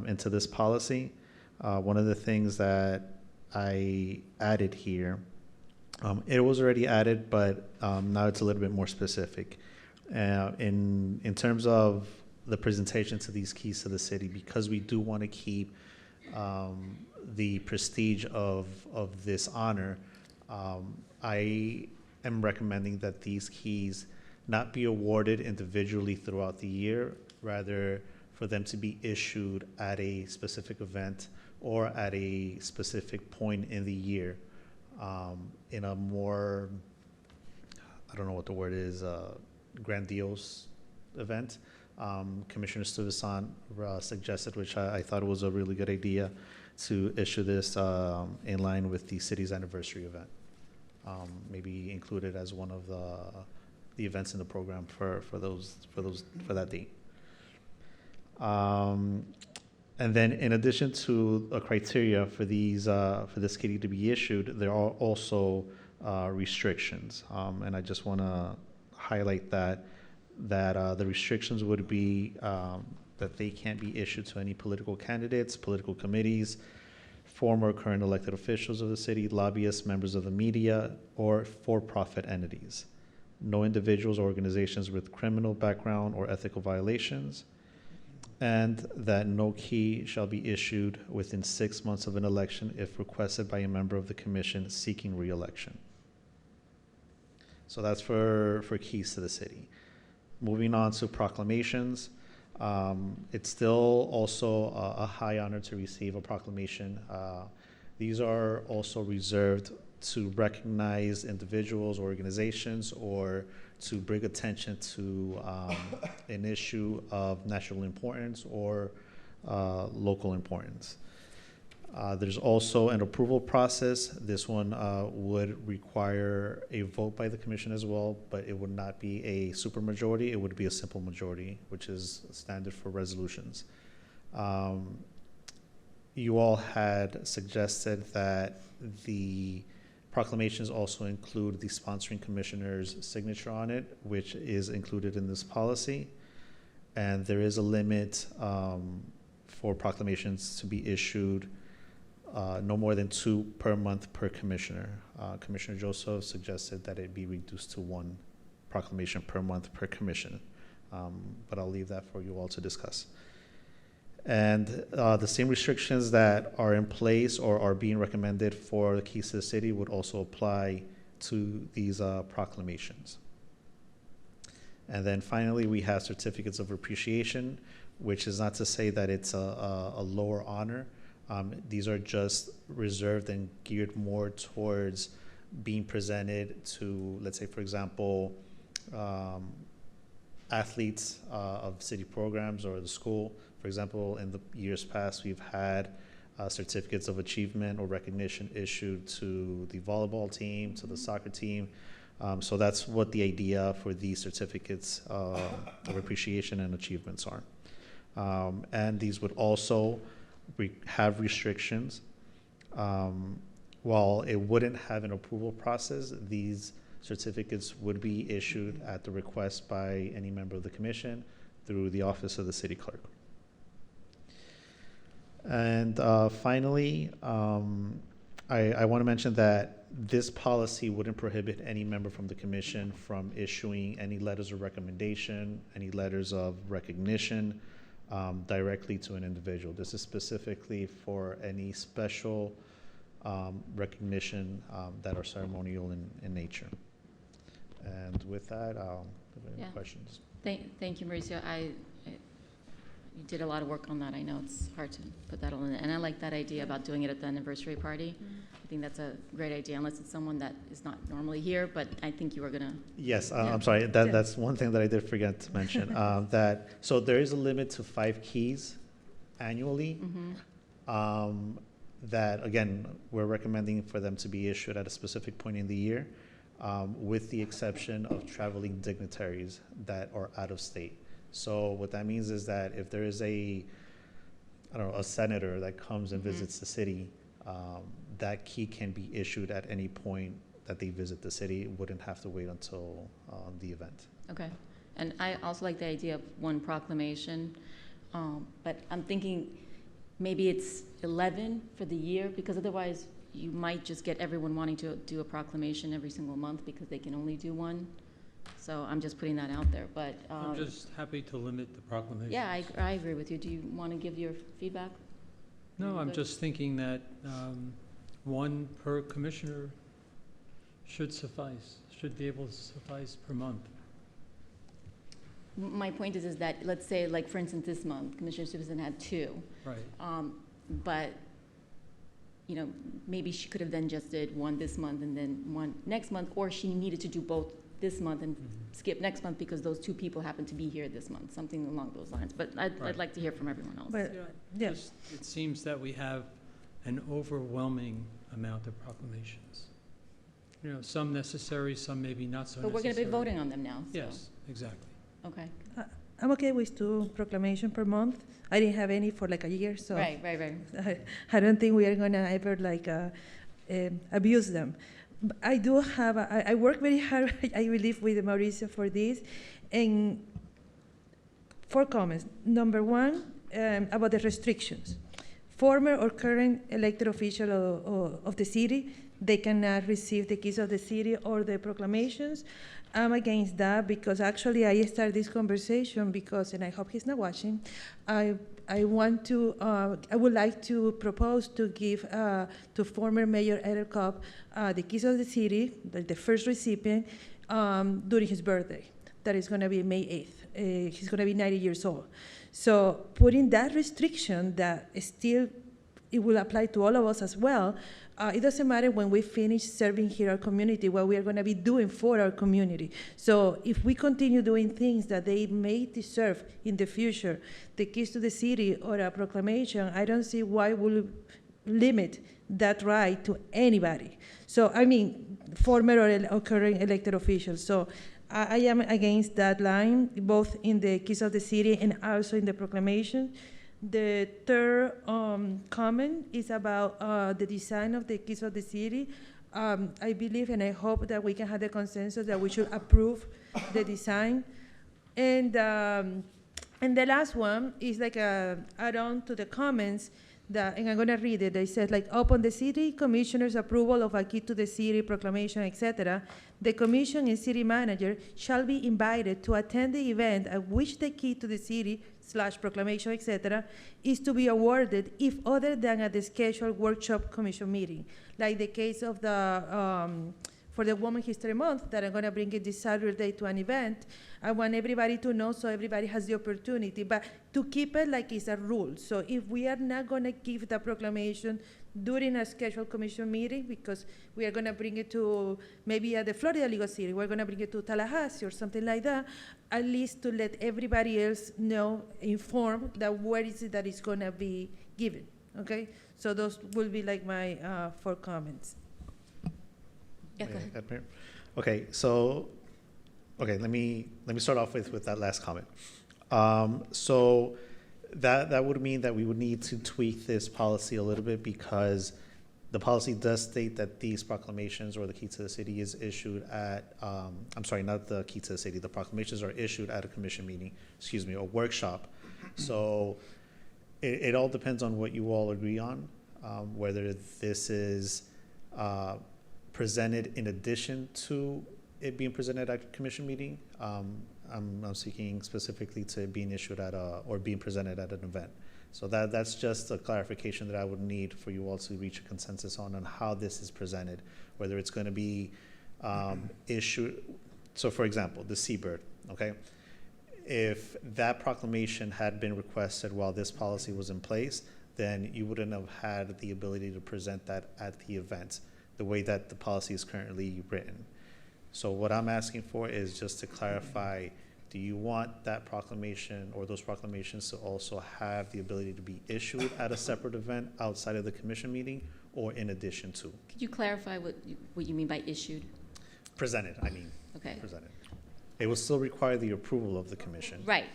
into this policy. One of the things that I added here, it was already added, but now it's a little bit more specific. In terms of the presentation to these keys to the city, because we do want to keep the prestige of this honor, I am recommending that these keys not be awarded individually throughout the year, rather for them to be issued at a specific event or at a specific point in the year, in a more, I don't know what the word is, grandiose event. Commissioner Stuyvesant suggested, which I thought was a really good idea, to issue this in line with the city's anniversary event. Maybe include it as one of the events in the program for that date. And then, in addition to a criteria for this kitty to be issued, there are also restrictions, and I just want to highlight that the restrictions would be that they can't be issued to any political candidates, political committees, former or current elected officials of the city, lobbyists, members of the media, or for-profit entities. No individuals or organizations with criminal background or ethical violations, and that no key shall be issued within 6 months of an election if requested by a member of the commission seeking re-election. So that's for keys to the city. Moving on to proclamations. It's still also a high honor to receive a proclamation. These are also reserved to recognize individuals, organizations, or to bring attention to an issue of national importance or local importance. There's also an approval process. This one would require a vote by the commission as well, but it would not be a supermajority. It would be a simple majority, which is standard for resolutions. You all had suggested that the proclamations also include the sponsoring commissioner's signature on it, which is included in this policy. And there is a limit for proclamations to be issued no more than 2 per month per commissioner. Commissioner Joseph suggested that it be reduced to 1 proclamation per month per commission, but I'll leave that for you all to discuss. And the same restrictions that are in place or are being recommended for the keys to the city would also apply to these proclamations. And then finally, we have certificates of appreciation, which is not to say that it's a lower honor. These are just reserved and geared more towards being presented to, let's say, for example, athletes of city programs or the school. For example, in the years past, we've had certificates of achievement or recognition issued to the volleyball team, to the soccer team. So that's what the idea for these certificates of appreciation and achievements are. And these would also have restrictions. While it wouldn't have an approval process, these certificates would be issued at the request by any member of the commission through the office of the city clerk. And finally, I want to mention that this policy wouldn't prohibit any member from the commission from issuing any letters of recommendation, any letters of recognition directly to an individual. This is specifically for any special recognition that are ceremonial in nature. And with that, any questions? Thank you, Mauricio. You did a lot of work on that. I know it's hard to put that all in, and I like that idea about doing it at the anniversary party. I think that's a great idea, unless it's someone that is not normally here, but I think you were gonna. Yes, I'm sorry, that's one thing that I did forget to mention. So there is a limit to 5 keys annually. That, again, we're recommending for them to be issued at a specific point in the year, with the exception of traveling dignitaries that are out of state. So what that means is that if there is a senator that comes and visits the city, that key can be issued at any point that they visit the city. It wouldn't have to wait until the event. Okay, and I also like the idea of 1 proclamation, but I'm thinking maybe it's 11 for the year, because otherwise you might just get everyone wanting to do a proclamation every single month because they can only do 1. So I'm just putting that out there, but. I'm just happy to limit the proclamation. Yeah, I agree with you. Do you want to give your feedback? No, I'm just thinking that 1 per commissioner should be able to suffice per month. My point is that, let's say, like, for instance, this month, Commissioner Stevenson had 2. Right. But, you know, maybe she could have then just did 1 this month and then 1 next month, or she needed to do both this month and skip next month because those 2 people happen to be here this month, something along those lines. But I'd like to hear from everyone else. But, yes. It seems that we have an overwhelming amount of proclamations. You know, some necessary, some maybe not so necessary. But we're going to be voting on them now. So. Yes, exactly. Okay. I'm okay with 2 proclamations per month. I didn't have any for like a year, so. Right. I don't think we are going to ever abuse them. I do have, I work very hard, I believe, with Mauricio for this, and 4 comments. Number 1, about the restrictions. Former or current elected official of the city, they cannot receive the keys of the city or the proclamations. I'm against that because actually I started this conversation because, and I hope he's not watching, I would like to propose to give to former Mayor Eder Cobb the keys of the city, the first recipient, during his birthday. that is going to be May 8th. He's going to be 90 years old. So putting that restriction that still it will apply to all of us as well, it doesn't matter when we finish serving here our community, what we are going to be doing for our community. So if we continue doing things that they may deserve in the future, the keys to the city or a proclamation, I don't see why we'll limit that right to anybody. So, I mean, former or current elected officials. So I am against that line, both in the keys of the city and also in the proclamation. The third comment is about the design of the keys of the city. I believe and I hope that we can have the consensus that we should approve the design. And the last one is like a add-on to the comments that, and I'm going to read it. They said, like, upon the city commissioner's approval of a key to the city proclamation, etc., the commission and city manager shall be invited to attend the event at which the key to the city / proclamation, etc., is to be awarded if other than at the scheduled workshop commission meeting. Like the case of the, for the Women's History Month, that I'm going to bring it this Saturday to an event. I want everybody to know so everybody has the opportunity, but to keep it like it's a rule. So if we are not going to give the proclamation during a scheduled commission meeting, because we are going to bring it to maybe at the Florida Legal City, we're going to bring it to Tallahassee or something like that, at least to let everybody else know, inform that where is it that it's going to be given, okay? So those will be like my 4 comments. Yeah, go ahead. Mayor? Okay, so, okay, let me start off with that last comment. So that would mean that we would need to tweak this policy a little bit, because the policy does state that these proclamations or the key to the city is issued at, I'm sorry, not the key to the city, the proclamations are issued at a commission meeting, a workshop. So it all depends on what you all agree on, whether this is presented in addition to it being presented at a commission meeting. I'm speaking specifically to being issued at or being presented at an event. So that's just a clarification that I would need for you all to reach a consensus on how this is presented, whether it's going to be issued. So for example, the Seabird, okay? If that proclamation had been requested while this policy was in place, then you wouldn't have had the ability to present that at the event, the way that the policy is currently written. So what I'm asking for is just to clarify, do you want that proclamation or those proclamations to also have the ability to be issued at a separate event outside of the commission meeting, or in addition to? Could you clarify what you mean by issued? Presented, I mean. Okay. Presented. It will still require the approval of the commission. Right.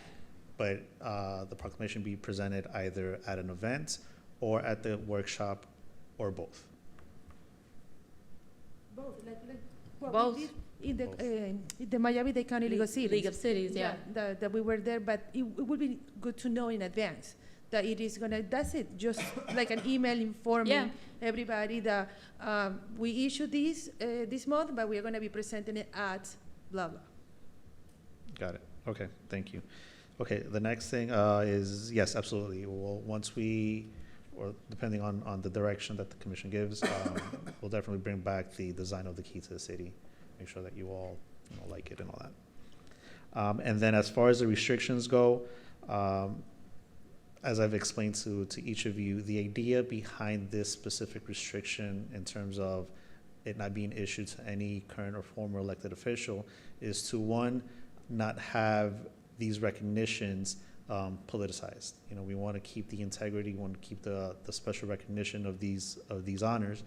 But the proclamation be presented either at an event or at the workshop, or both. Both, well, Both. we did in the Miami-Dade County Legal Cities. League of Cities, yeah. That we were there, but it would be good to know in advance that it is gonna, that's it, just like an email informing everybody that we issue this month, but we are gonna be presenting it at blah, blah. Got it. Okay, thank you. Okay, the next thing is, yes, absolutely. Well, once we, or depending on the direction that the commission gives, we'll definitely bring back the design of the key to the city, make sure that you all like it and all that. And then as far as the restrictions go, as I've explained to each of you, the idea behind this specific restriction in terms of it not being issued to any current or former elected official is to, one, not have these recognitions politicized. We want to keep the integrity, we want to keep the special recognition of these honors,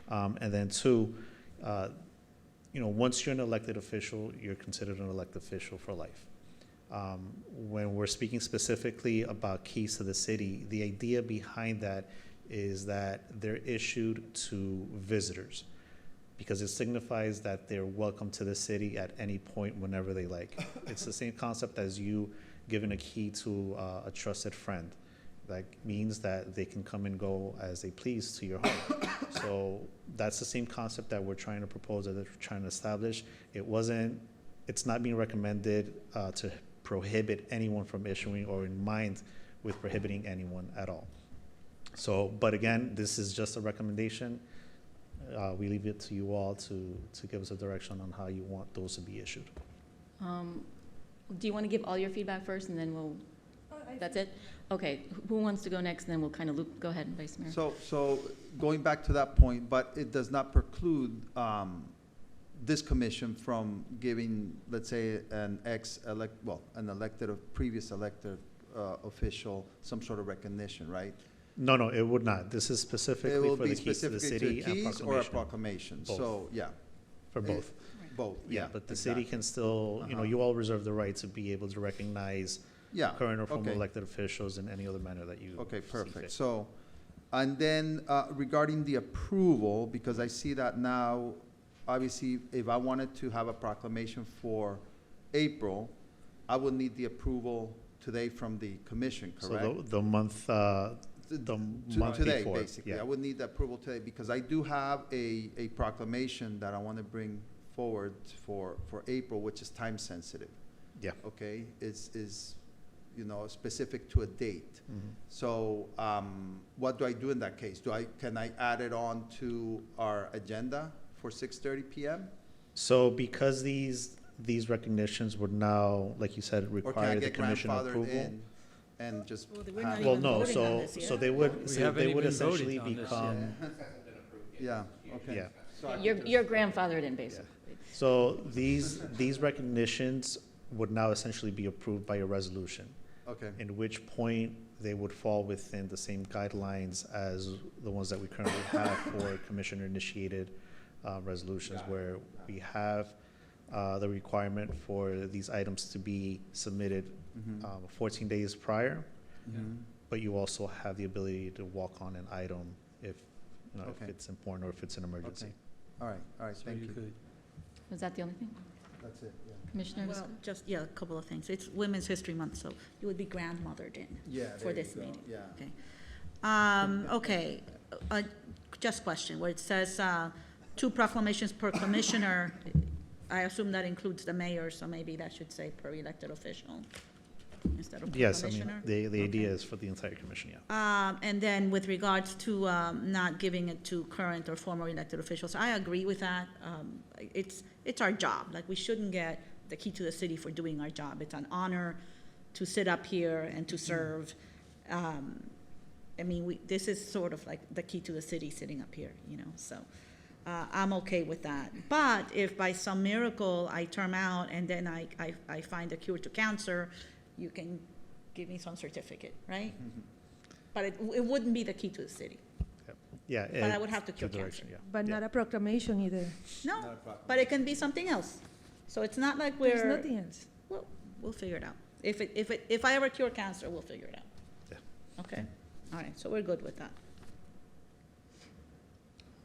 and then two, once you're an elected official, you're considered an elected official for life. When we're speaking specifically about keys to the city, the idea behind that is that they're issued to visitors, because it signifies that they're welcome to the city at any point whenever they like. It's the same concept as you giving a key to a trusted friend. That means that they can come and go as they please to your home. So that's the same concept that we're trying to propose, that we're trying to establish. It's not being recommended to prohibit anyone from issuing, or in mind with prohibiting anyone at all. So, but again, this is just a recommendation. We leave it to you all to give us a direction on how you want those to be issued. Do you want to give all your feedback first, and then we'll, that's it? Okay, who wants to go next, and then we'll kind of loop, go ahead, Vice Mayor. So going back to that point, but it does not preclude this commission from giving, let's say, an previous elected official some sort of recognition, right? No, it would not. This is It specifically will for be the keys to the specifically city to and keys or a proclamation. proclamation, Both. so, yeah. For both. Both, Yeah, but the city can still, you know, you all reserve the right to be able to recognize Yeah, current or former okay. elected officials in any other manner that you Okay, see perfect. fit. So, and then regarding the approval, because I see that now, obviously, if I wanted to have a proclamation for April, I would need the approval today from the commission, correct? So the month, the month Today, before. basically. Yeah. I would need the approval today, because I do have a proclamation that I want to bring forward for April, which is time sensitive. Yeah. Okay, is you know, specific to a date. Mhm. So, what do I do in that case? Can I add it on to our agenda for 6:30 PM? So because these recognitions would now, like you said, Or can I require the get commission grandfathered approval? in and just Well, we're have? not Well, even no, voting on so, this so yet. they would, We so haven't they would even voted essentially on this become, Yeah, okay. yeah. So I can You're, just- you're grandfathered in, basically. So these recognitions would now essentially be approved by a resolution, Okay, in which point they would fall within the same guidelines as the ones that we currently have for commissioner-initiated resolutions, where we have the requirement for these items to be submitted Mhm. 14 days prior, Mhm. but you also have the ability to walk on an item if, you know, if Okay. it's important or if it's an emergency. Okay. All right, So thank you you. could. Was that the only thing? That's it, yeah. Commissioner? Well, just, yeah, a couple of things. It's Women's History Month, so you would be grandmothered in Yeah, for there this you go, meeting. yeah. Okay, just question, where it says 2 proclamations per commissioner, I assume that includes the mayor, so maybe that should say per elected official instead of per Yes, I mean, commissioner? the idea Okay. is for the entire commission, yeah. And then with regards to not giving it to current or former elected officials, I agree with that. It's our job, like, we shouldn't get the key to the city for doing our job. It's an honor to sit up here and to serve. I mean, this is sort of like the key to the city sitting up here, you know, so I'm okay with that. But if by some miracle I term out and then I find a cure to cancer, you can give me some certificate, right? But it wouldn't be the key to the city. Yeah. But I would have to the cure direction, cancer. yeah. But Yeah. not a proclamation either. No, but it can be something else. So it's not like There's we're, nothing else. well, we'll figure it out. If I ever cure cancer, we'll figure it out. Yeah. Okay, all right, so we're good with that.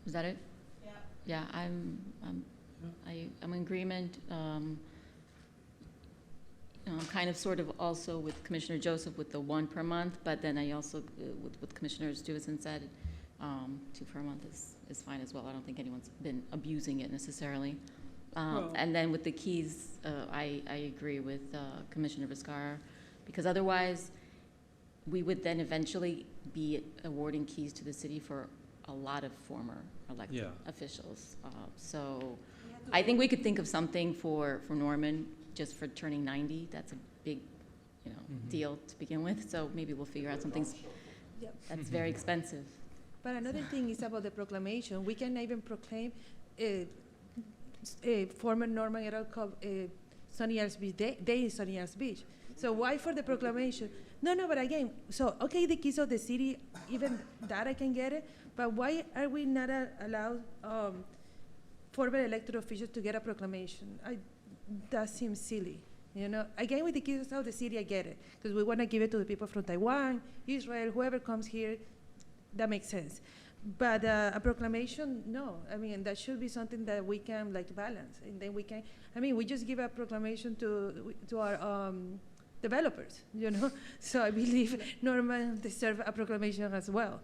Is that it? Yeah, I'm in agreement. You know, I'm kind of sort of also with Commissioner Joseph with the 1 per month, but then I also, with Commissioner Stewart said, 2 per month is fine as well. I don't think anyone's been abusing it necessarily. And then with the keys, I agree with Commissioner Vizcarra, because otherwise, we would then eventually be awarding keys to the city for a lot of former elected officials. So I think we could think of something for Norman, just for turning 90. That's a big, you know, deal to begin with. So maybe we'll figure out something Yep. that's very expensive. But another thing is about the proclamation. We can even proclaim former Norman Herald Club Sunny Isles Beach Day is Sunny Isles Beach. So why for the proclamation? No, but again, so okay, the keys of the city, even that I can get it. But why are we not allowed former elected officials to get a proclamation? That seems silly. You know, again, with the keys of the city, I get it, because we want to give it to the people from Taiwan, Israel, whoever comes here. That makes sense. But a proclamation, no. I mean, that should be something that we can like balance, and then we can. I mean, we just give a proclamation to our developers, you know. So I believe Norman deserves a proclamation as well.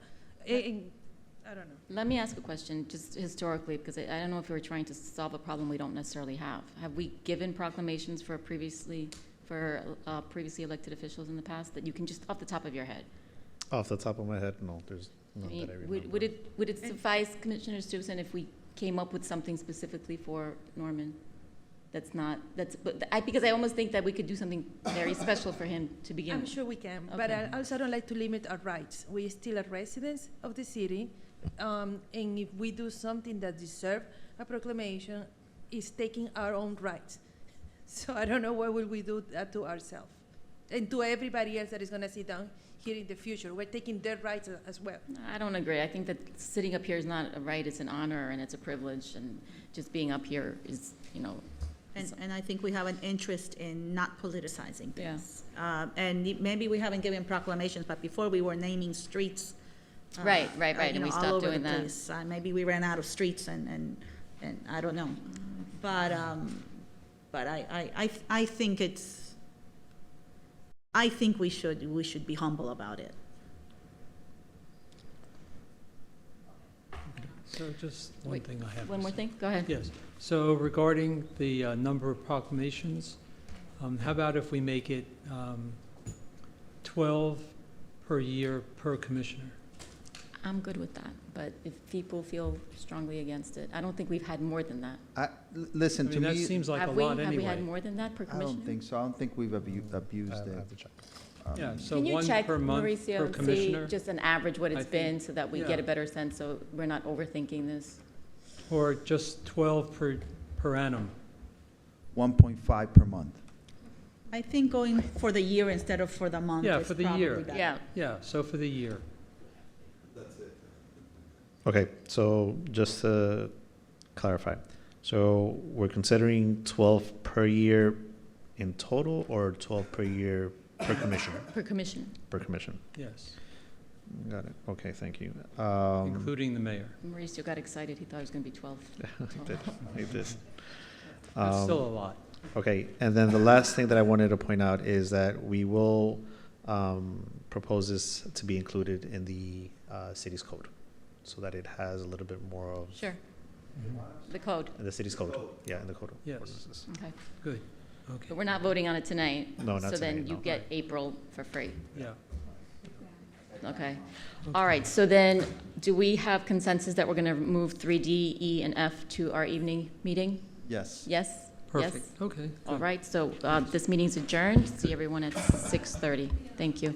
I don't know. Let me ask a question, just historically, because I don't know if we're trying to solve a problem we don't necessarily have. Have we given proclamations for previously elected officials in the past that you can just off the top of your head? Off the top of my head, no, there's none that I remember. Would it suffice, Commissioner Stewart, if we came up with something specifically for Norman because I almost think that we could do something very special for him to begin I'm with. sure we can, but Okay. I also don't like to limit our rights. We still are residents of the city, and if we do something that deserves a proclamation, it's taking our own rights. So I don't know why will we do that to ourselves and to everybody else that is going to sit down here in the future. We're taking their rights as well. I don't agree. I think that sitting up here is not a right, it's an honor and it's a privilege, and just being up here is, And I think we have an interest in not politicizing things. And maybe we haven't given proclamations, but before we were naming streets. Right, and we all stopped over doing the that. place. Maybe we ran out of streets and I don't know. But I think I think we should be humble about it. So just one Wait, thing I have. one to more say. thing? Go ahead. Yes. So regarding the number of proclamations, how about if we make it 12 per year per commissioner? I'm good with that, but if people feel strongly against it, I don't think we've had more than that. Listen, to that me, seems like a Have lot we anyway. had more than that per I commissioner? don't think so. I don't think we've abused it. Yeah, so Can you one check, per month per Mauricio, see commissioner? just an average what I it's think- been so that we yeah. get a better sense, so we're not overthinking this? Or just 12 per annum? 1.5 per month. I think going for the year instead of for the month Yeah, is for the probably year. better. Yeah. Yeah, so for the year. Okay, so just to clarify, so we're considering 12 per year in total or 12 per year per commissioner? Per commissioner, Per commission. Yes, Got it. Okay, thank you. including the mayor. Mauricio got excited, he thought it was gonna be 12. Like this. That's still a lot. Okay, and then the last thing that I wanted to point out is that we will propose this to be included in the city's code, so that it has a little bit more of. Sure. The code, In the city's code, yeah, in the code of Yes. ordinances. okay. Good, okay, But we're not voting on it tonight. No, not So then tonight, you no. get April for free. yeah. Okay. All right, so then, do we have consensus that we're gonna move 3D, E, and F to our evening meeting? Yes. Yes? Perfect, Yes? okay. All good. right, so this meeting's adjourned. See everyone at 6:30. Thank you.